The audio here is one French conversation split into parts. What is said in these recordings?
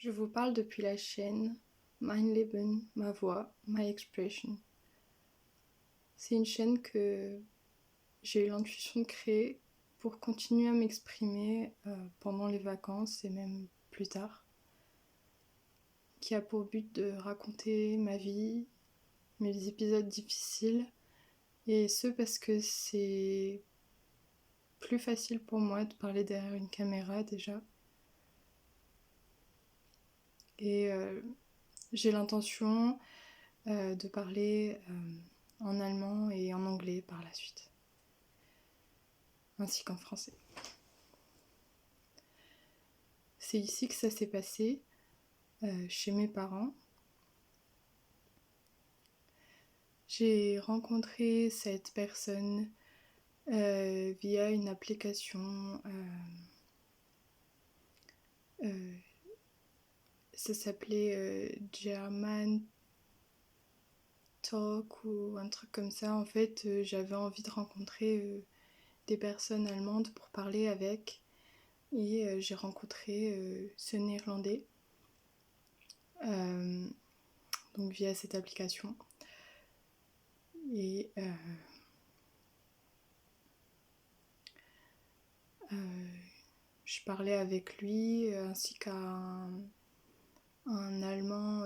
Je vous parle depuis la chaîne Mein Leben, ma voix, my expression. C'est une chaîne que j'ai eu l'intuition de créer pour continuer à m'exprimer pendant les vacances et même plus tard, qui a pour but de raconter ma vie, mes épisodes difficiles, et ce parce que c'est plus facile pour moi de parler derrière une caméra déjà. Et j'ai l'intention de parler en allemand et en anglais par la suite, ainsi qu'en français. C'est ici que ça s'est passé, chez mes parents. J'ai rencontré cette personne via une application. Ça s'appelait German Talk ou un truc comme ça. En fait, j'avais envie de rencontrer des personnes allemandes pour parler avec. Et j'ai rencontré ce néerlandais donc via cette application. Et je parlais avec lui ainsi qu'à un Allemand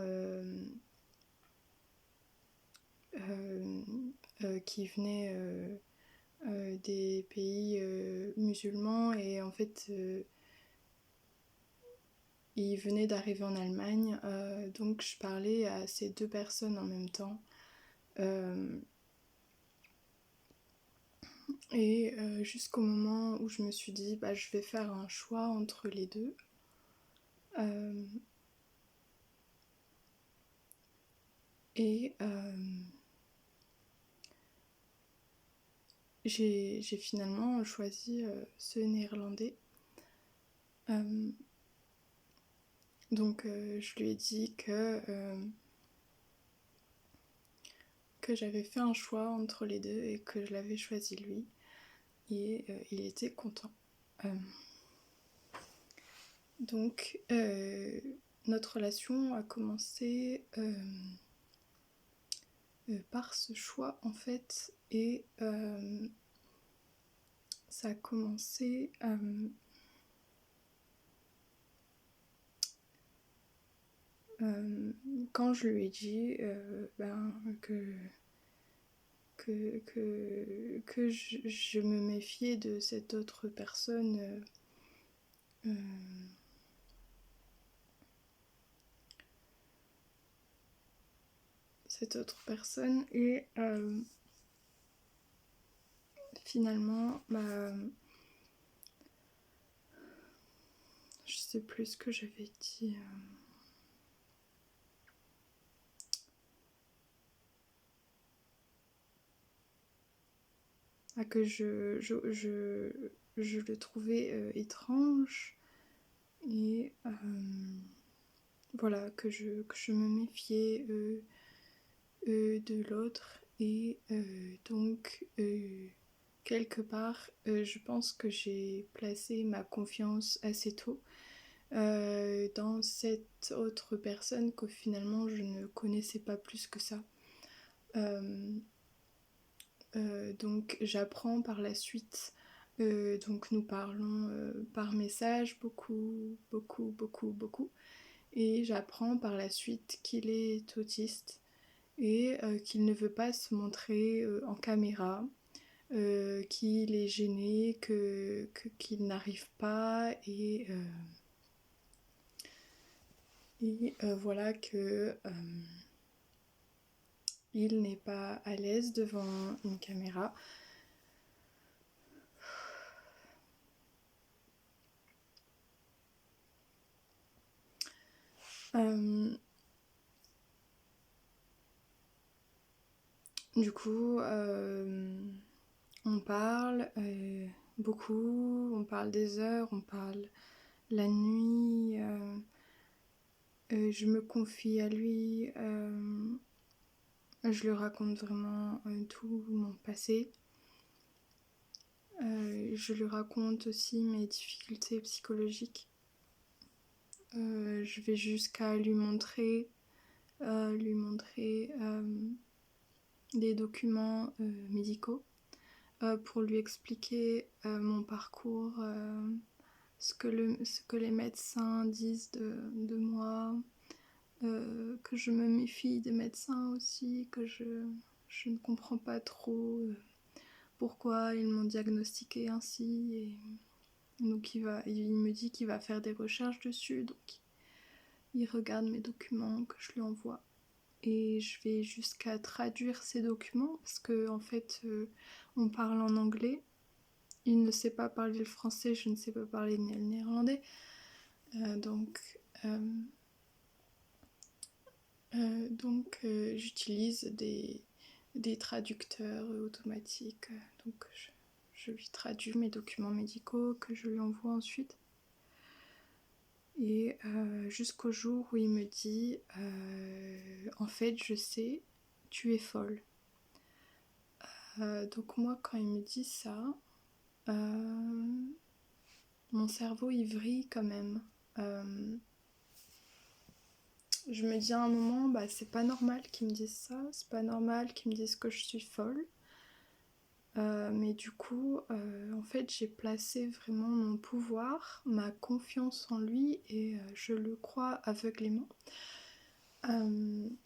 qui venait des pays musulmans, et en fait il venait d'arriver en Allemagne, donc je parlais à ces deux personnes en même temps. Et jusqu'au moment où je me suis dit je vais faire un choix entre les deux. Et j'ai finalement choisi ce néerlandais. Donc je lui ai dit que j'avais fait un choix entre les deux et que je l'avais choisi lui. Et il était content. Donc notre relation a commencé par ce choix en fait, et ça a commencé quand je lui ai dit que je me méfiais de cette autre personne et finalement je sais plus ce que j'avais dit. Que je le trouvais étrange, et voilà, que je me méfiais de l'autre, et donc quelque part je pense que j'ai placé ma confiance assez tôt dans cette autre personne que finalement je ne connaissais pas plus que ça. Donc j'apprends par la suite, donc nous parlons par message beaucoup, et j'apprends par la suite qu'il est autiste et qu'il ne veut pas se montrer en caméra, qu'il est gêné, qu'il n'arrive pas, et voilà que il n'est pas à l'aise devant une caméra. Du coup, on parle beaucoup, on parle des heures, on parle la nuit, je me confie à lui, je lui raconte vraiment tout mon passé. Je lui raconte aussi mes difficultés psychologiques. je vais jusqu'à lui montrer des documents médicaux pour lui expliquer mon parcours, ce que les médecins disent de moi, que je me méfie des médecins aussi, que je ne comprends pas trop pourquoi ils m'ont diagnostiqué ainsi. Et donc il me dit qu'il va faire des recherches dessus, donc il regarde mes documents que je lui envoie. Et je vais jusqu'à traduire ces documents parce que en fait on parle en anglais. Il ne sait pas parler le français, je ne sais pas parler le néerlandais. Donc j'utilise des traducteurs automatiques. Donc je lui traduis mes documents médicaux que je lui envoie ensuite. Et jusqu'au jour où il me dit en fait je sais, tu es folle. Donc moi quand il me dit ça, mon cerveau il vrille quand même. Je me dis à un moment, bah c'est pas normal qu'ils me disent ça, c'est pas normal qu'ils me disent que je suis folle. Mais du coup, en fait, j'ai placé vraiment mon pouvoir, ma confiance en lui, et je le crois aveuglément. Mais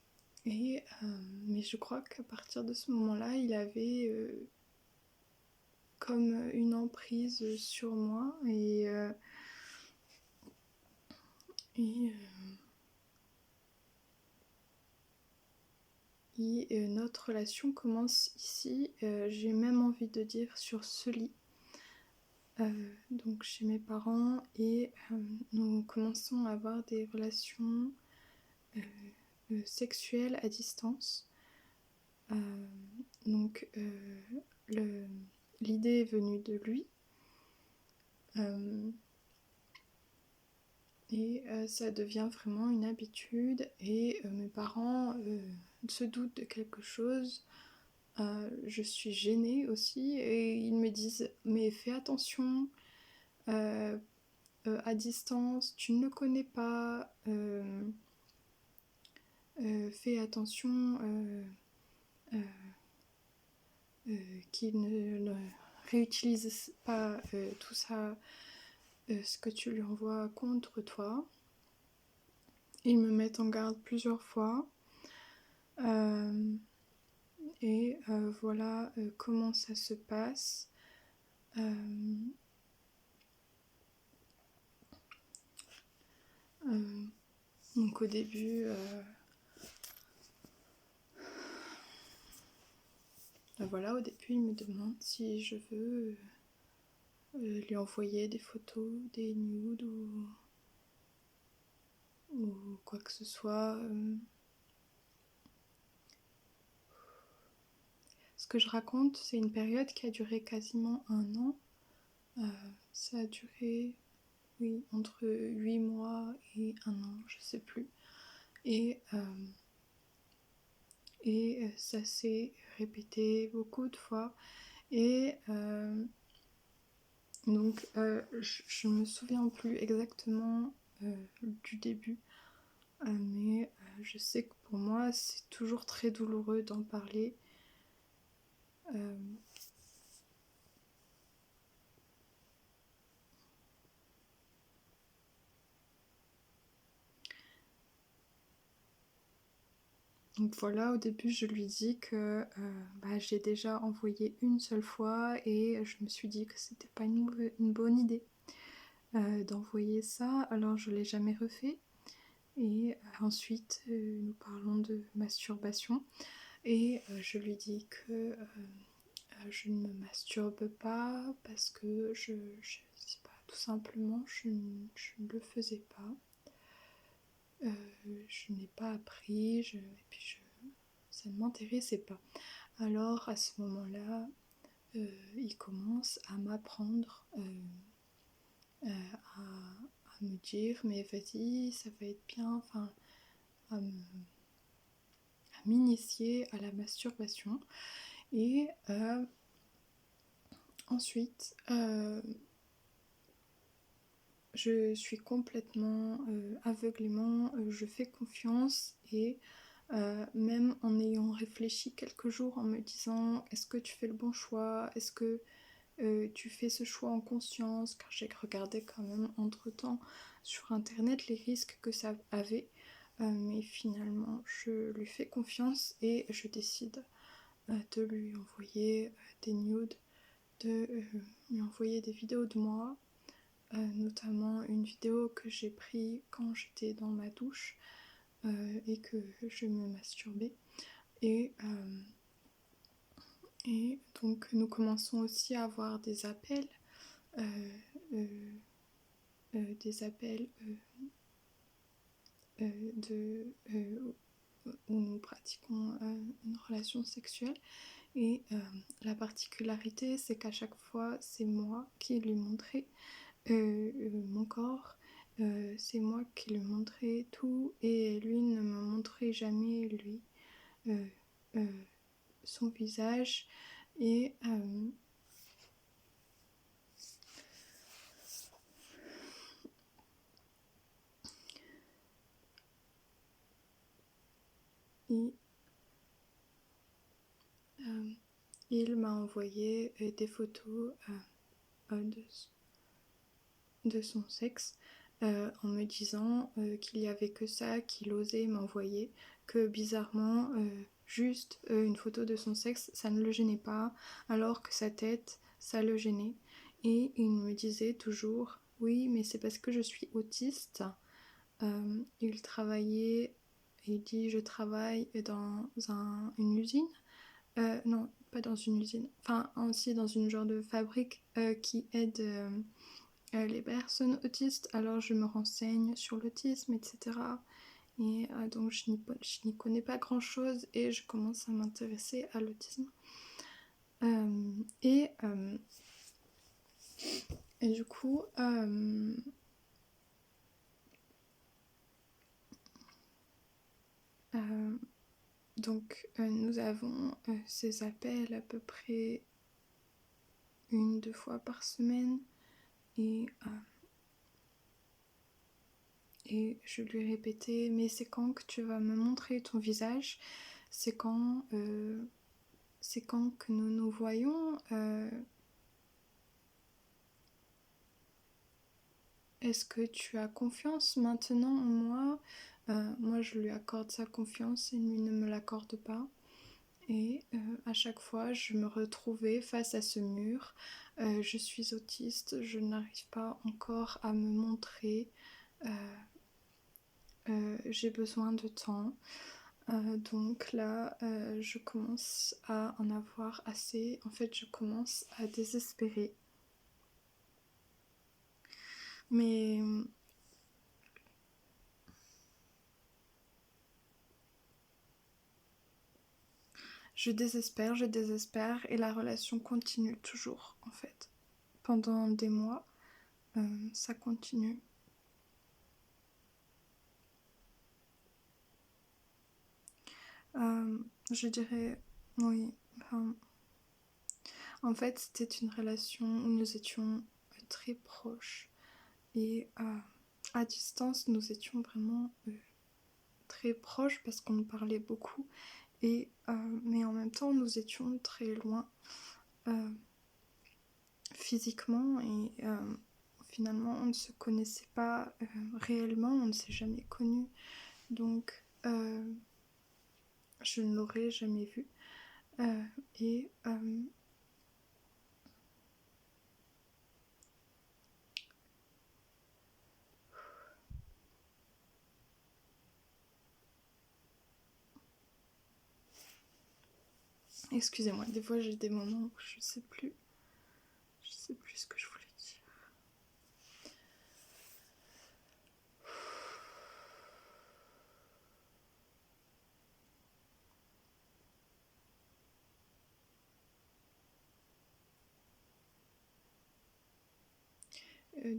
je crois qu'à partir de ce moment-là, il avait comme une emprise sur moi, et notre relation commence ici, j'ai même envie de dire sur ce lit. Donc chez mes parents, et nous commençons à avoir des relations sexuelles à distance. Donc l'idée est venue de lui, et ça devient vraiment une habitude, et mes parents se doutent de quelque chose. Je suis gênée aussi, et ils me disent mais fais attention, à distance, tu ne le connais pas, fais attention qu'il ne réutilise pas tout ça, ce que tu lui envoies contre toi. Ils me mettent en garde plusieurs fois. Et voilà comment ça se passe. Donc au début, voilà, au début il me demande si je veux lui envoyer des photos, des nudes ou quoi que ce soit. Ce que je raconte, c'est une période qui a duré quasiment 1 an. Ça a duré, oui, entre 8 mois et 1 an, je sais plus. Et ça s'est répété beaucoup de fois. Et donc je ne me souviens plus exactement du début. Mais je sais que pour moi, c'est toujours très douloureux d'en parler. Donc voilà, au début, je lui dis que j'ai déjà envoyé une seule fois, et je me suis dit que c'était pas une bonne idée d'envoyer ça, alors je l'ai jamais refait. Et ensuite, nous parlons de masturbation, et je lui dis que je ne me masturbe pas parce que je sais pas, tout simplement, je ne le faisais pas. Je n'ai pas appris, et puis ça ne m'intéressait pas. Alors à ce moment-là, il commence à m'apprendre, à me dire mais vas-y, ça va être bien, enfin à m'initier à la masturbation. Et ensuite je suis complètement aveuglément, je fais confiance et même en ayant réfléchi quelques jours en me disant est-ce que tu fais le bon choix, est-ce que tu fais ce choix en conscience, car j'ai regardé quand même entre-temps sur internet les risques que ça avait, mais finalement je lui fais confiance et je décide de lui envoyer des nudes, de lui envoyer des vidéos de moi, notamment une vidéo que j'ai prise quand j'étais dans ma douche et que je me masturbais. Et donc nous commençons aussi à avoir des appels, euh, euh, des appels où nous pratiquons une relation sexuelle. Et la particularité, c'est qu'à chaque fois, c'est moi qui lui montrais mon corps, c'est moi qui lui montrais tout, et lui ne me montrait jamais, lui, euh, euh, son visage. Et il, il m'a envoyé des photos de son sexe, en me disant qu'il n'y avait que ça qu'il osait m'envoyer, que bizarrement, juste une photo de son sexe, ça ne le gênait pas, alors que sa tête, ça le gênait. Et il me disait toujours, oui, mais c'est parce que je suis autiste. Il travaillait, il dit, je travaille dans une usine. Non, pas dans une usine, enfin aussi dans une genre de fabrique qui aide les personnes autistes, alors je me renseigne sur l'autisme, etc. Et donc je n'y connais pas grand-chose et je commence à m'intéresser à l'autisme. Euh, et, euh, et du coup, donc nous avons ces appels à peu près 1-2 fois par semaine et je lui répétais mais c'est quand que tu vas me montrer ton visage, c'est quand que nous nous voyons, est-ce que tu as confiance maintenant en moi? Moi je lui accorde sa confiance et lui ne me l'accorde pas. Et à chaque fois, je me retrouvais face à ce mur. Je suis autiste, je n'arrive pas encore à me montrer. J'ai besoin de temps. Donc là, je commence à en avoir assez. En fait, je commence à désespérer. Mais je désespère et la relation continue toujours en fait. Pendant des mois, ça continue. Je dirais, oui, enfin, en fait c'était une relation où nous étions très proches et à distance nous étions vraiment très proches parce qu'on parlait beaucoup et mais en même temps nous étions très loin physiquement et finalement on ne se connaissait pas réellement, on ne s'est jamais connus, donc je ne l'aurais jamais vu. Et excusez-moi, des fois j'ai des moments où je sais plus ce que je voulais dire.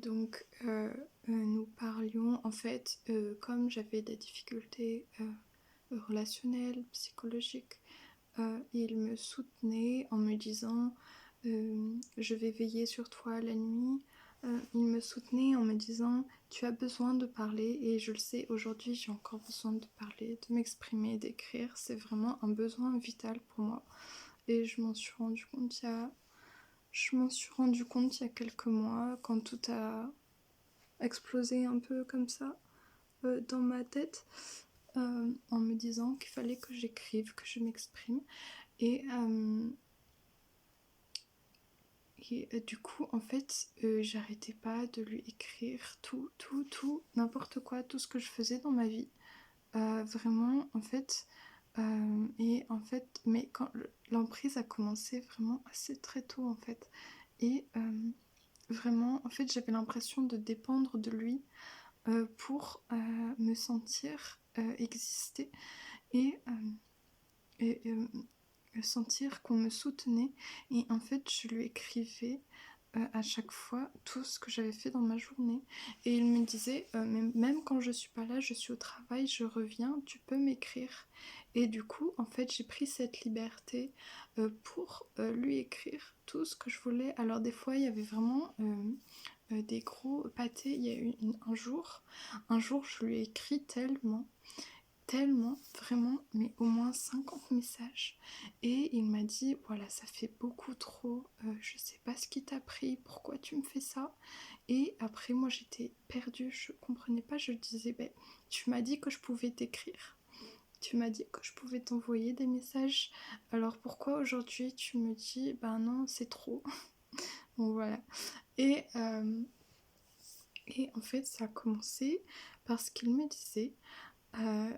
Donc nous parlions en fait, comme j'avais des difficultés relationnelles, psychologiques, il me soutenait en me disant je vais veiller sur toi la nuit, il me soutenait en me disant tu as besoin de parler, et je le sais, aujourd'hui j'ai encore besoin de parler, de m'exprimer, d'écrire, c'est vraiment un besoin vital pour moi. Et je m'en suis rendu compte il y a quelques mois, quand tout a explosé un peu comme ça dans ma tête, en me disant qu'il fallait que j'écrive, que je m'exprime. Et, du coup, en fait, j'arrêtais pas de lui écrire tout, n'importe quoi, tout ce que je faisais dans ma vie. Vraiment, en fait. Et en fait, mais quand l'emprise a commencé vraiment assez très tôt, en fait. Et vraiment, en fait, j'avais l'impression de dépendre de lui pour me sentir exister et, sentir qu'on me soutenait. Et en fait, je lui écrivais à chaque fois tout ce que j'avais fait dans ma journée. Et il me disait, même quand je suis pas là, je suis au travail, je reviens, tu peux m'écrire. Et du coup, en fait, j'ai pris cette liberté pour lui écrire tout ce que je voulais. Alors des fois, il y avait vraiment des gros pâtés. Il y a eu un jour, je lui ai écrit tellement, vraiment, mais au moins 50 messages. Et il m'a dit, voilà, ça fait beaucoup trop, je sais pas ce qui t'a pris, pourquoi tu me fais ça. Et après, moi, j'étais perdue, je comprenais pas, je disais, ben, tu m'as dit que je pouvais t'écrire, tu m'as dit que je pouvais t'envoyer des messages, alors pourquoi aujourd'hui tu me dis, ben non, c'est trop. Bon, voilà. Et, en fait, ça a commencé parce qu'il me disait, euh,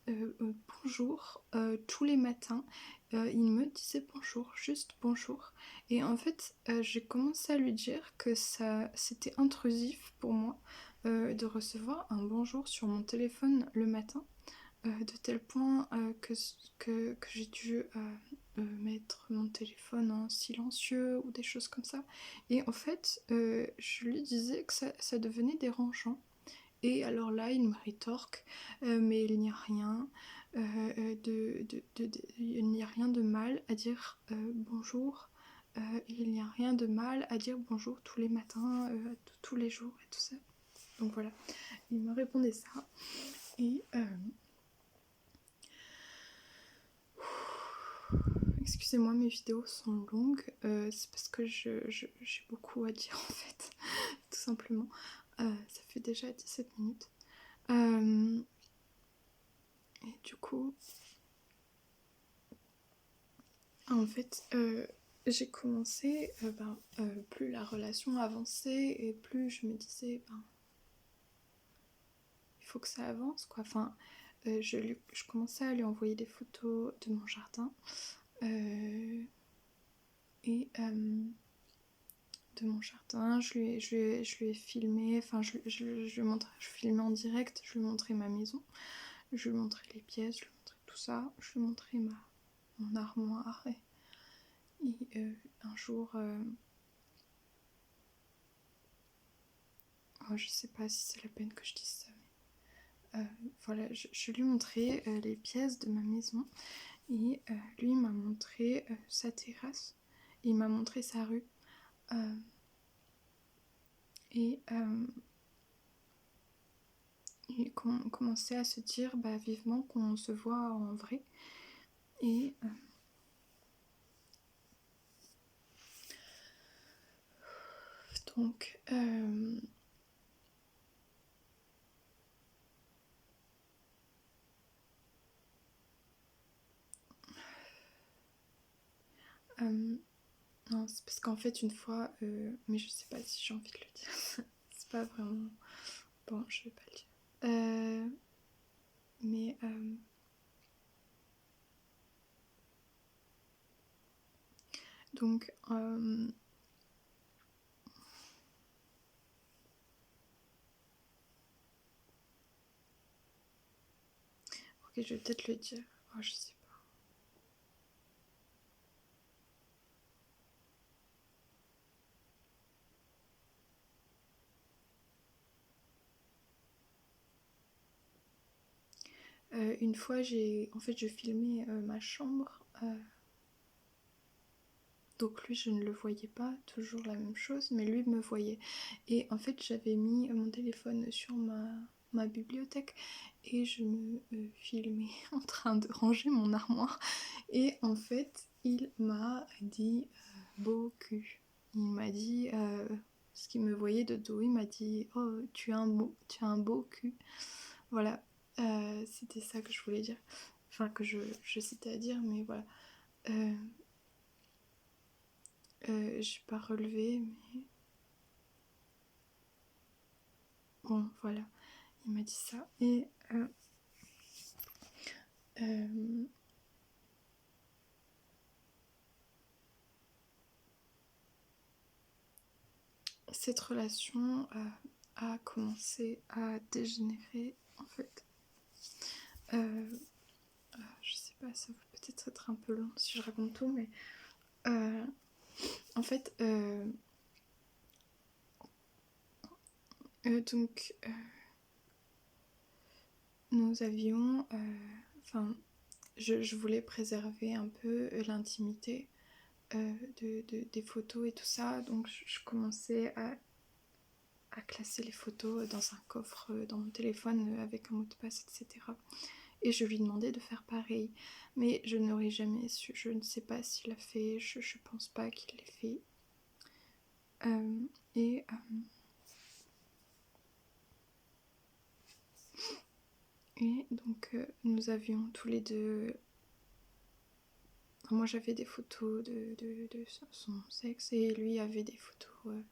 euh, bonjour, tous les matins. Il me disait bonjour, juste bonjour. Et en fait, j'ai commencé à lui dire que ça, c'était intrusif pour moi de recevoir un bonjour sur mon téléphone le matin, de tel point que j'ai dû mettre mon téléphone en silencieux ou des choses comme ça. Et en fait, je lui disais que ça devenait dérangeant. Et alors là, il me rétorque, mais il n'y a rien il n'y a rien de mal à dire bonjour. Il n'y a rien de mal à dire bonjour tous les matins, tous les jours et tout ça. Donc voilà, il me répondait ça. Et excusez-moi, mes vidéos sont longues, c'est parce que j'ai beaucoup à dire en fait, tout simplement. Ça fait déjà 17 minutes. Et du coup, en fait, j'ai commencé, plus la relation avançait et plus je me disais, il faut que ça avance, quoi. Enfin, je commençais à lui envoyer des photos de mon jardin et de mon jardin. Je lui ai filmé, enfin, je filmais en direct, je lui montrais ma maison, je lui montrais les pièces, je lui montrais tout ça, je lui montrais mon armoire. Et un jour, oh, je sais pas si c'est la peine que je dise ça, mais voilà, je lui montrais les pièces de ma maison, et lui m'a montré sa terrasse, il m'a montré sa rue, et il commençait à se dire vivement qu'on se voit en vrai. Et donc non, c'est parce qu'en fait une fois, mais je sais pas si j'ai envie de le dire, c'est pas vraiment, bon, je vais pas le dire, mais donc ok, je vais peut-être le dire, oh, je sais pas. Une fois, je filmais ma chambre Donc lui, je ne le voyais pas, toujours la même chose, mais lui me voyait. Et en fait, j'avais mis mon téléphone sur ma bibliothèque et je me filmais en train de ranger mon armoire. Et en fait, il m'a dit beau cul. Il m'a dit, ce qu'il me voyait de dos, il m'a dit oh, tu as un beau cul. Voilà, c'était ça que je voulais dire. Enfin, que je citais à dire, mais voilà. J'ai pas relevé, mais bon, voilà, il m'a dit ça. Et cette relation a commencé à dégénérer, en fait. Je sais pas, ça va peut-être être un peu long si je raconte tout, mais en fait, donc nous avions, enfin, je voulais préserver un peu l'intimité des photos et tout ça, donc je commençais à classer les photos dans un coffre dans mon téléphone avec un mot de passe, etc. Et je lui demandais de faire pareil. Mais je n'aurais jamais su, je ne sais pas s'il l'a fait, je pense pas qu'il l'ait fait. Et donc nous avions tous les deux... Moi j'avais des photos de son sexe et lui avait des photos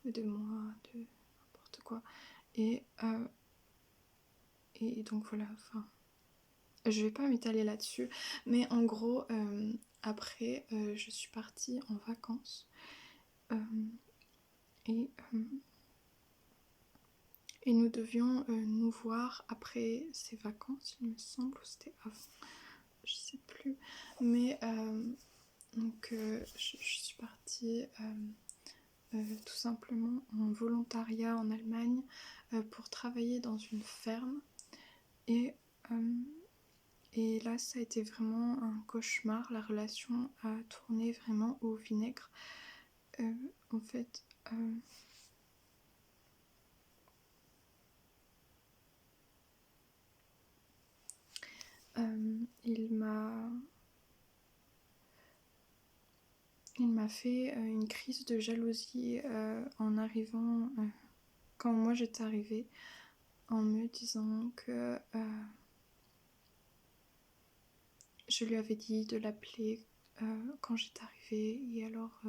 de moi, de n'importe quoi. Et donc voilà, enfin... Je vais pas m'étaler là-dessus, mais en gros, après, je suis partie en vacances. Et, et nous devions nous voir après ces vacances, il me semble, ou c'était avant, je sais plus. Mais donc, je suis partie tout simplement en volontariat en Allemagne pour travailler dans une ferme. Et là, ça a été vraiment un cauchemar. La relation a tourné vraiment au vinaigre. En fait, il m'a fait une crise de jalousie en arrivant, quand moi j'étais arrivée, en me disant que je lui avais dit de l'appeler quand j'étais arrivée, et alors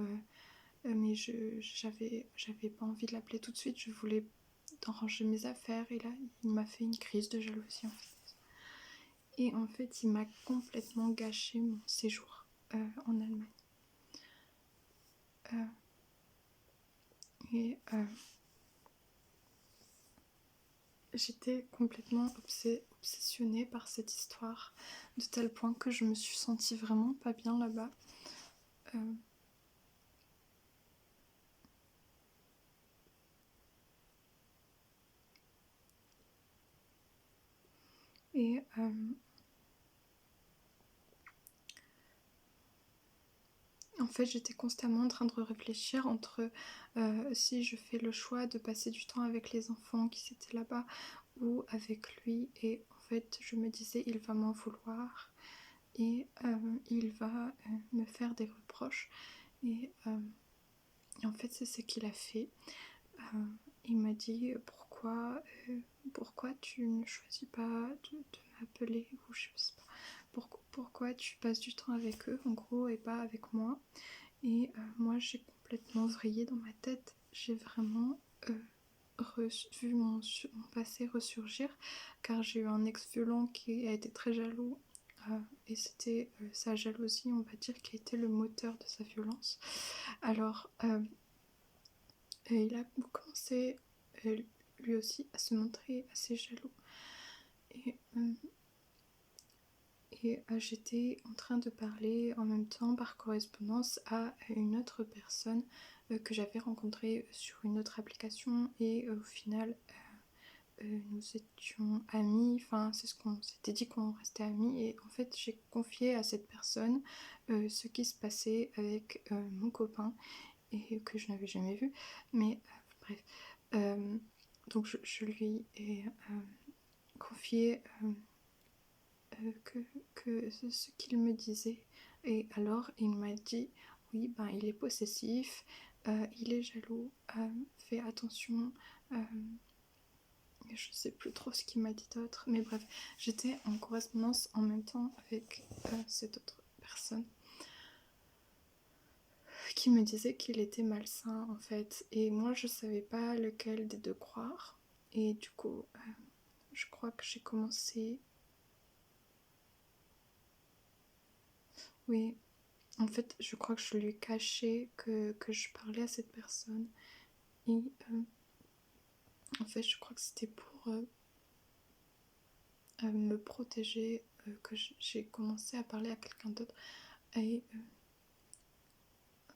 mais j'avais pas envie de l'appeler tout de suite, je voulais ranger mes affaires, et là il m'a fait une crise de jalousie en fait. Et en fait il m'a complètement gâché mon séjour en Allemagne. Et j'étais complètement obsessionnée par cette histoire, de tel point que je me suis sentie vraiment pas bien là-bas. Et en fait, j'étais constamment en train de réfléchir entre si je fais le choix de passer du temps avec les enfants qui étaient là-bas ou avec lui. Et en fait, je me disais, il va m'en vouloir et il va me faire des reproches. Et en fait, c'est ce qu'il a fait. Il m'a dit pourquoi tu ne choisis pas de m'appeler, ou je sais pas, pourquoi tu passes du temps avec eux en gros et pas avec moi. Et moi j'ai complètement vrillé dans ma tête, j'ai vraiment vu mon passé ressurgir, car j'ai eu un ex-violent qui a été très jaloux, et c'était sa jalousie, on va dire, qui a été le moteur de sa violence. Alors il a commencé lui aussi à se montrer assez jaloux. Et j'étais en train de parler en même temps par correspondance à une autre personne que j'avais rencontrée sur une autre application, et au final nous étions amis, enfin c'est ce qu'on s'était dit qu'on restait amis, et en fait j'ai confié à cette personne ce qui se passait avec mon copain et que je n'avais jamais vu, mais bref. Donc je lui ai confié que ce qu'il me disait, et alors il m'a dit oui, ben il est possessif, il est jaloux, fais attention. Je sais plus trop ce qu'il m'a dit d'autre, mais bref, j'étais en correspondance en même temps avec cette autre personne qui me disait qu'il était malsain en fait, et moi je savais pas lequel des deux croire, et du coup je crois que j'ai commencé, oui, en fait je crois que je lui ai caché que je parlais à cette personne, et en fait je crois que c'était pour me protéger, que j'ai commencé à parler à quelqu'un d'autre, et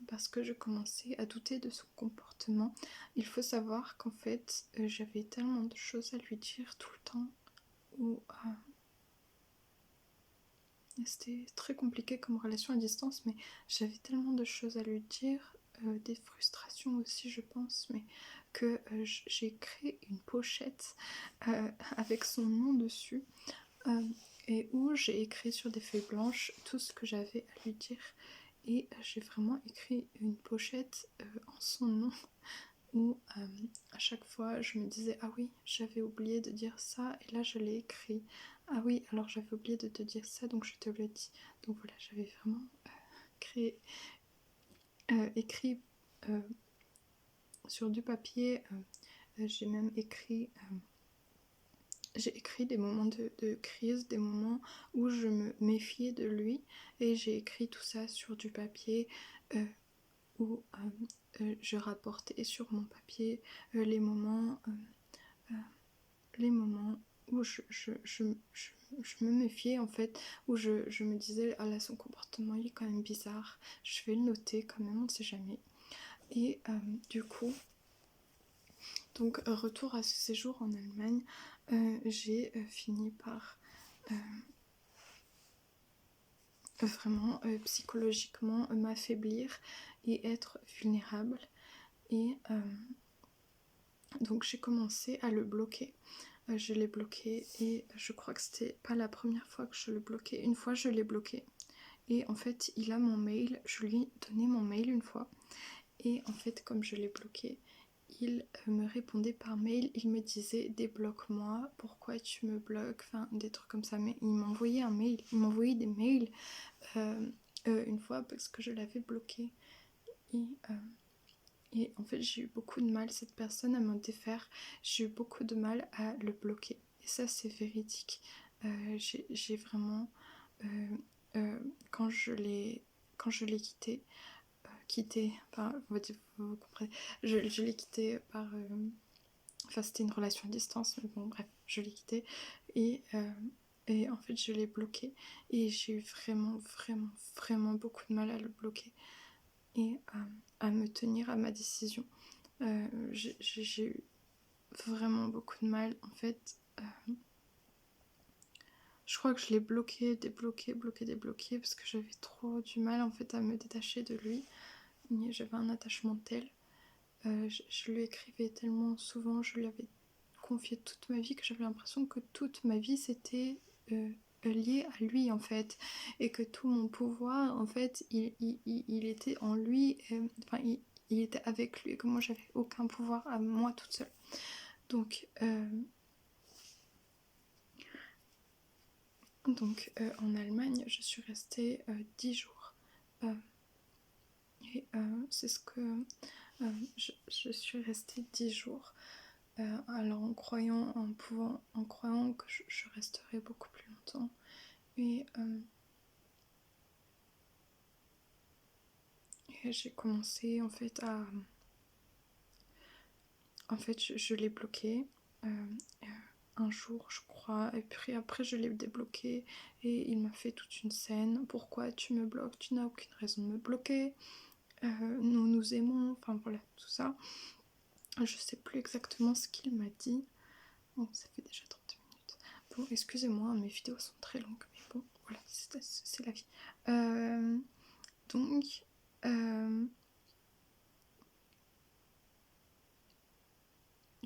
parce que je commençais à douter de son comportement. Il faut savoir qu'en fait, j'avais tellement de choses à lui dire tout le temps, où c'était très compliqué comme relation à distance, mais j'avais tellement de choses à lui dire, des frustrations aussi je pense, mais que j'ai créé une pochette avec son nom dessus, et où j'ai écrit sur des feuilles blanches tout ce que j'avais à lui dire. Et j'ai vraiment écrit une pochette en son nom, où à chaque fois je me disais ah oui, j'avais oublié de dire ça, et là je l'ai écrit. Ah oui, alors j'avais oublié de te dire ça, donc je te le dis. Donc voilà, j'avais vraiment créé, écrit sur du papier. J'ai même écrit j'ai écrit des moments de crise, des moments où je me méfiais de lui, et j'ai écrit tout ça sur du papier, où je rapportais sur mon papier les moments où je me méfiais en fait, où je me disais ah là, son comportement il est quand même bizarre, je vais le noter quand même, on ne sait jamais. Et du coup, donc retour à ce séjour en Allemagne, j'ai fini par vraiment psychologiquement m'affaiblir et être vulnérable, et donc j'ai commencé à le bloquer. Je l'ai bloqué, et je crois que c'était pas la première fois que je le bloquais. Une fois je l'ai bloqué, et en fait il a mon mail, je lui ai donné mon mail une fois, et en fait comme je l'ai bloqué, il me répondait par mail, il me disait débloque-moi, pourquoi tu me bloques, enfin des trucs comme ça, mais il m'envoyait un mail, il m'envoyait des mails une fois parce que je l'avais bloqué, et en fait j'ai eu beaucoup de mal, cette personne, à m'en défaire, j'ai eu beaucoup de mal à le bloquer, et ça c'est véridique. J'ai vraiment quand je l'ai quitté, enfin vous comprenez, je l'ai quitté par enfin c'était une relation à distance, mais bon bref, je l'ai quitté, et en fait je l'ai bloqué, et j'ai eu vraiment beaucoup de mal à le bloquer, et à me tenir à ma décision. J'ai eu vraiment beaucoup de mal en fait. Je crois que je l'ai bloqué, débloqué, parce que j'avais trop du mal en fait à me détacher de lui. J'avais un attachement tel. Je lui écrivais tellement souvent, je lui avais confié toute ma vie, que j'avais l'impression que toute ma vie c'était lié à lui en fait, et que tout mon pouvoir en fait il était en lui, enfin il était avec lui, et que moi j'avais aucun pouvoir à moi toute seule. Donc en Allemagne je suis restée 10 jours, et c'est ce que je suis restée 10 jours, alors en croyant que je resterais beaucoup plus longtemps, et j'ai commencé en fait je l'ai bloqué un jour je crois, et puis après je l'ai débloqué, et il m'a fait toute une scène. Pourquoi tu me bloques, tu n'as aucune raison de me bloquer, nous nous aimons, enfin voilà tout ça. Je sais plus exactement ce qu'il m'a dit, Bon, ça fait déjà 30 minutes. Bon, excusez-moi, mes vidéos sont très longues, mais bon, voilà, c'est la vie.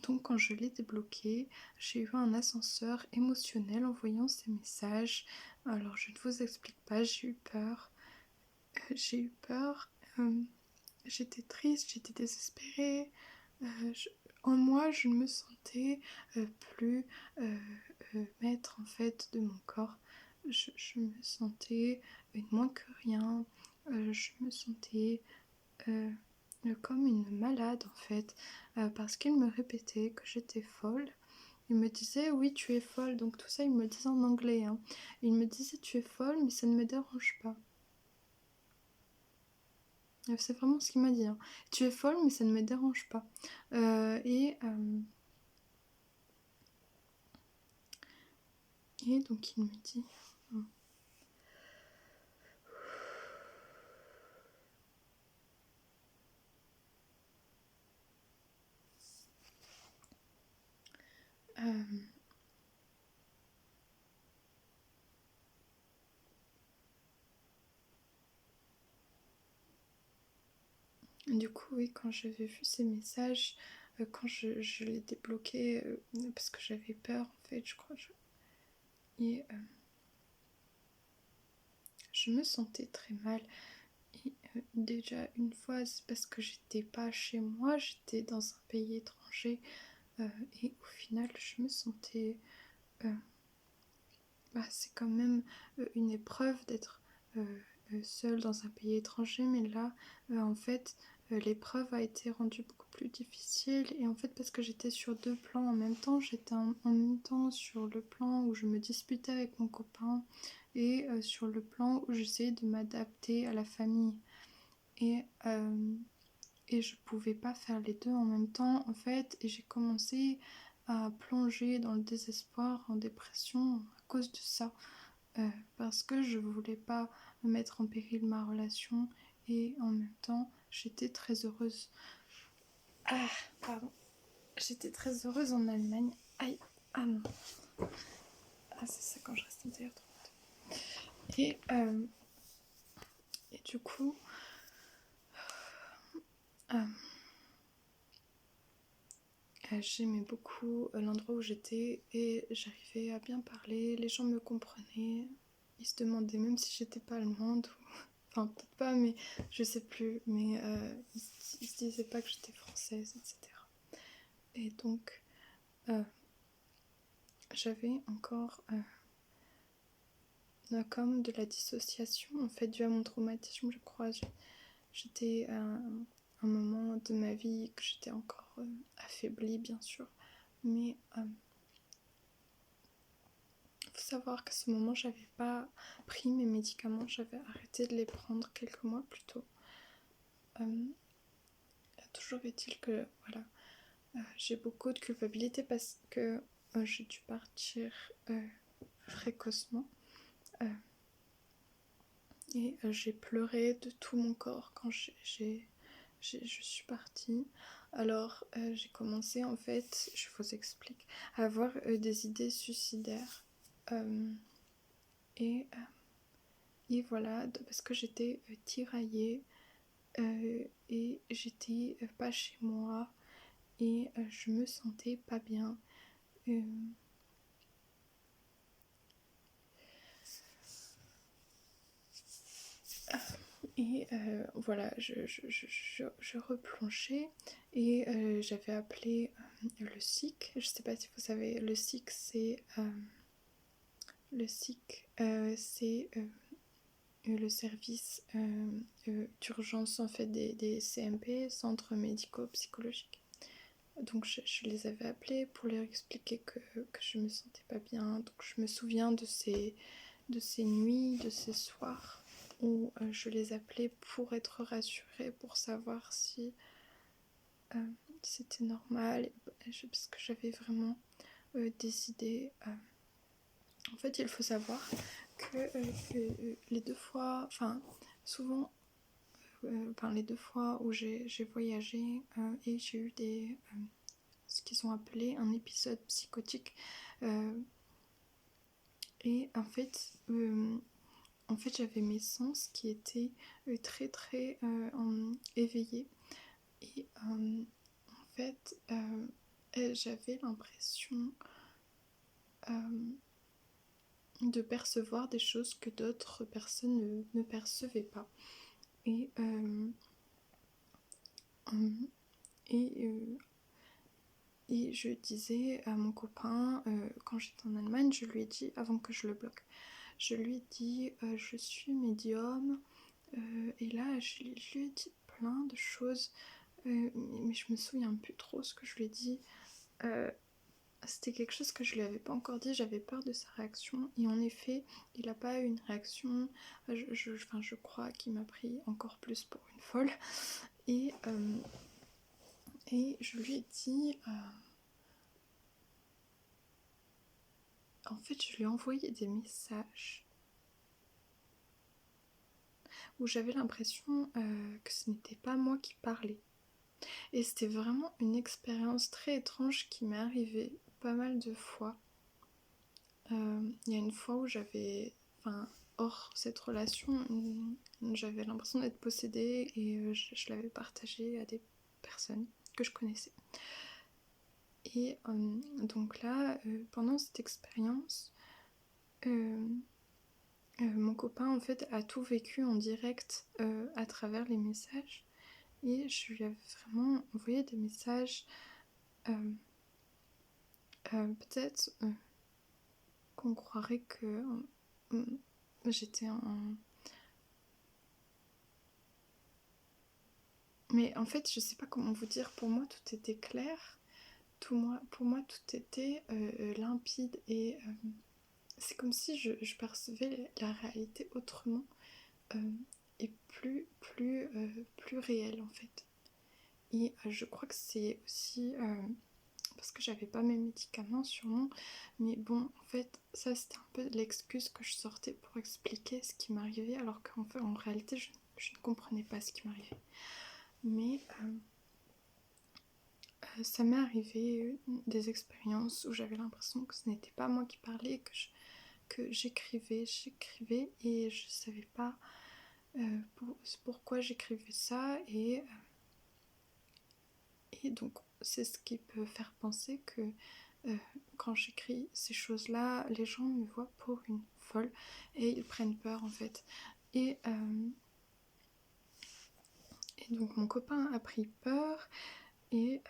Donc, quand je l'ai débloqué, j'ai eu un ascenseur émotionnel en voyant ces messages. Alors, je ne vous explique pas, j'ai eu peur. J'étais triste, j'étais désespérée. En moi, je ne me sentais plus maître en fait de mon corps. Je me sentais moins que rien. Je me sentais comme une malade en fait, parce qu'il me répétait que j'étais folle. Il me disait oui tu es folle, donc tout ça il me le disait en anglais. Hein. Il me disait tu es folle mais ça ne me dérange pas. C'est vraiment ce qu'il m'a dit. Hein. Tu es folle mais ça ne me dérange pas. Et donc il me dit... Du coup, oui, quand j'avais vu ces messages, quand je les débloquais, parce que j'avais peur, en fait, je crois. Et je me sentais très mal. Et déjà, une fois, c'est parce que j'étais pas chez moi, j'étais dans un pays étranger. Et au final, je me sentais... c'est quand même une épreuve d'être seule dans un pays étranger, mais là, en fait, l'épreuve a été rendue beaucoup plus difficile. Et en fait, parce que j'étais sur deux plans en même temps, j'étais en même temps sur le plan où je me disputais avec mon copain et sur le plan où j'essayais de m'adapter à la famille. Et, je pouvais pas faire les deux en même temps, en fait, et j'ai commencé à plonger dans le désespoir, en dépression à cause de ça. Parce que je voulais pas mettre en péril ma relation et en même temps j'étais très heureuse. Ah, pardon. J'étais très heureuse en Allemagne. Aïe, ah non. Ah, c'est ça quand je reste intérieur trop longtemps. Et du coup, euh, j'aimais beaucoup l'endroit où j'étais et j'arrivais à bien parler. Les gens me comprenaient. Ils se demandaient même si j'étais pas allemande ou... Enfin, peut-être pas, mais je sais plus. Mais ils se disaient pas que j'étais française, etc. Et donc, j'avais encore comme de la dissociation, en fait, dû à mon traumatisme, je crois. J'étais à un moment de ma vie que j'étais encore affaiblie, bien sûr. Mais faut savoir qu'à ce moment, j'avais pas pris mes médicaments, j'avais arrêté de les prendre quelques mois plus tôt. Toujours est-il que, voilà, j'ai beaucoup de culpabilité parce que j'ai dû partir précocement. Et j'ai pleuré de tout mon corps quand je suis partie. Alors j'ai commencé en fait, je vous explique, à avoir des idées suicidaires. Et, voilà, parce que j'étais tiraillée et j'étais pas chez moi et je me sentais pas bien. Et voilà, je replongeais et j'avais appelé le SIC. Je sais pas si vous savez, le SIC c'est le le service d'urgence en fait des CMP, centres médico-psychologiques. Donc je les avais appelés pour leur expliquer que je me sentais pas bien. Donc je me souviens de ces nuits, de ces soirs où je les appelais pour être rassurée, pour savoir si c'était normal, parce que j'avais vraiment des idées. En fait, il faut savoir que les deux fois, enfin souvent, les deux fois où j'ai voyagé et j'ai eu ce qu'ils ont appelé un épisode psychotique. Et en fait, j'avais mes sens qui étaient très très éveillés. Et en fait, j'avais l'impression de percevoir des choses que d'autres personnes ne percevaient pas. Et, et je disais à mon copain, quand j'étais en Allemagne, je lui ai dit, avant que je le bloque, je lui ai dit je suis médium, et là je lui ai dit plein de choses, mais je me souviens plus trop ce que je lui ai dit. C'était quelque chose que je lui avais pas encore dit, j'avais peur de sa réaction, et en effet il n'a pas eu une réaction. Je crois qu'il m'a pris encore plus pour une folle, et je lui ai dit en fait je lui ai envoyé des messages où j'avais l'impression que ce n'était pas moi qui parlais. Et c'était vraiment une expérience très étrange qui m'est arrivée pas mal de fois. Il y a une fois où j'avais, hors cette relation, j'avais l'impression d'être possédée, et je l'avais partagée à des personnes que je connaissais. Et donc là, pendant cette expérience, mon copain en fait a tout vécu en direct à travers les messages, et je lui avais vraiment envoyé des messages, peut-être qu'on croirait que j'étais en... Mais en fait je sais pas comment vous dire, pour moi tout était clair, pour moi tout était limpide, et c'est comme si je percevais la réalité autrement, et plus réelle en fait. Et je crois que c'est aussi parce que j'avais pas mes médicaments sûrement, mais bon, en fait ça c'était un peu l'excuse que je sortais pour expliquer ce qui m'arrivait, alors qu'en fait en réalité je ne comprenais pas ce qui m'arrivait. Mais ça m'est arrivé des expériences où j'avais l'impression que ce n'était pas moi qui parlais, que j'écrivais, et je savais pas pourquoi j'écrivais ça, et donc c'est ce qui peut faire penser que quand j'écris ces choses-là, les gens me voient pour une folle et ils prennent peur en fait. Et donc mon copain a pris peur, et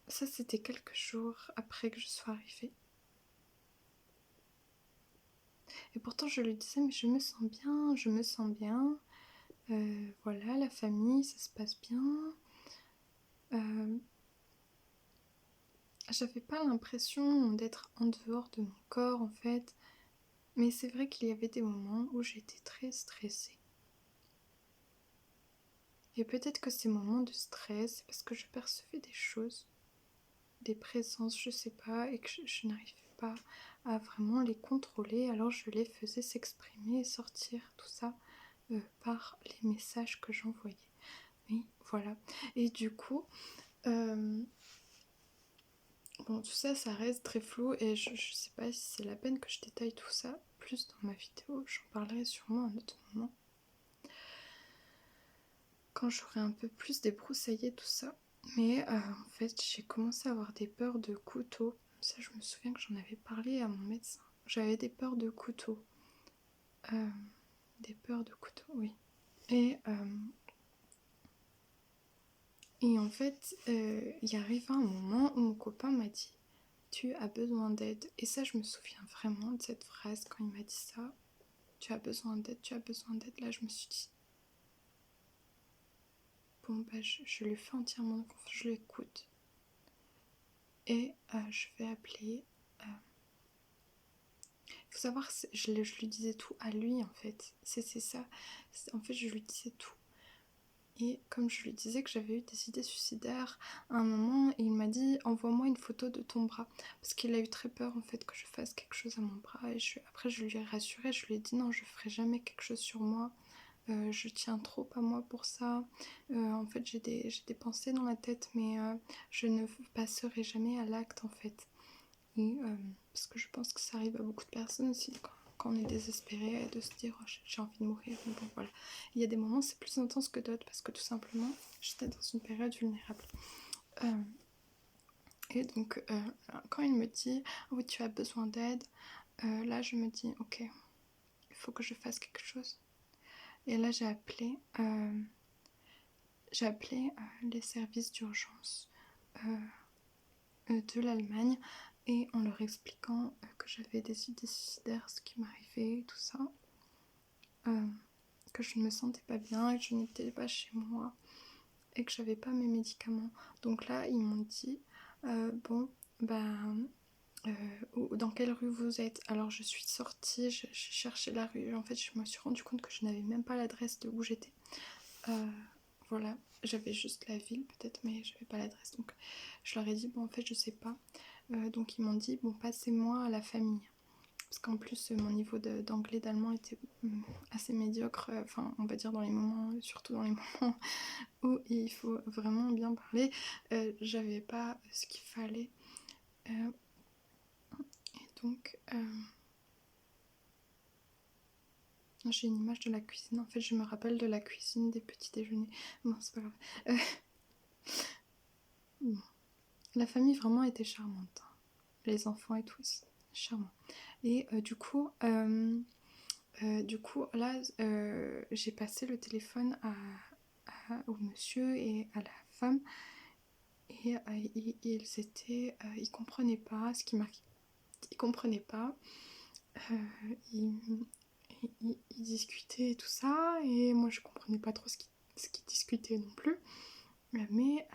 ça c'était quelques jours après que je sois arrivée. Et pourtant je lui disais mais je me sens bien, voilà, la famille ça se passe bien. J'avais pas l'impression d'être en dehors de mon corps en fait, mais c'est vrai qu'il y avait des moments où j'étais très stressée. Et peut-être que ces moments de stress, c'est parce que je percevais des choses, des présences, je sais pas, et que je n'arrivais pas à vraiment les contrôler, alors je les faisais s'exprimer et sortir tout ça par les messages que j'envoyais. Oui, voilà. Et du coup, bon, tout ça, ça reste très flou, et je sais pas si c'est la peine que je détaille tout ça plus dans ma vidéo. J'en parlerai sûrement à un autre moment, quand j'aurai un peu plus débroussaillé tout ça. Mais en fait, j'ai commencé à avoir des peurs de couteau. Ça, je me souviens que j'en avais parlé à mon médecin. J'avais des peurs de couteau. Des peurs de couteau, oui. Et en fait, il arrive un moment où mon copain m'a dit « Tu as besoin d'aide ». Et ça, je me souviens vraiment de cette phrase quand il m'a dit ça. « Tu as besoin d'aide, tu as besoin d'aide ». Là, je me suis dit « Bon, bah, je lui fais entièrement confiance, je l'écoute. » Et je vais appeler... faut savoir, je lui disais tout à lui en fait. C'est ça. En fait, je lui disais tout. Et comme je lui disais que j'avais eu des idées suicidaires, à un moment, il m'a dit « Envoie-moi une photo de ton bras ». Parce qu'il a eu très peur en fait que je fasse quelque chose à mon bras. Et après, je lui ai rassuré, je lui ai dit « Non, je ferai jamais quelque chose sur moi. je tiens trop à moi pour ça. En fait, j'ai des pensées dans la tête, mais je ne passerai jamais à l'acte en fait. Et, parce que je pense que ça arrive à beaucoup de personnes aussi quand on est désespéré de se dire oh, j'ai envie de mourir. Mais bon, voilà. Il y a des moments c'est plus intense que d'autres parce que tout simplement j'étais dans une période vulnérable. Et donc quand il me dit oh, oui tu as besoin d'aide, là je me dis ok, il faut que je fasse quelque chose. Et là j'ai appelé les services d'urgence de l'Allemagne et en leur expliquant que j'avais des idées suicidaires, ce qui m'arrivait, tout ça, que je ne me sentais pas bien et que je n'étais pas chez moi et que j'avais pas mes médicaments. Donc là ils m'ont dit bon dans quelle rue vous êtes. Alors je suis sortie, j'ai cherché la rue, en fait je me suis rendu compte que je n'avais même pas l'adresse de où j'étais. Voilà, j'avais juste la ville peut-être, mais j'avais pas l'adresse. Donc je leur ai dit, bon en fait je sais pas. Donc ils m'ont dit, bon passez-moi à la famille. Parce qu'en plus mon niveau d'anglais, d'allemand était assez médiocre, enfin on va dire dans les moments, surtout dans les moments où il faut vraiment bien parler. J'avais pas ce qu'il fallait. Et donc j'ai une image de la cuisine. En fait je me rappelle de la cuisine des petits déjeuners. Bon c'est pas grave. Bon. La famille vraiment était charmante. Les enfants et tout, c'est charmant. Et du coup, là, j'ai passé le téléphone au monsieur et à la femme. Et ils comprenaient pas ce qui m'arrivait. Ils comprenaient pas. Ils discutaient et tout ça. Et moi, je comprenais pas trop ce qu'ils discutaient non plus. Mais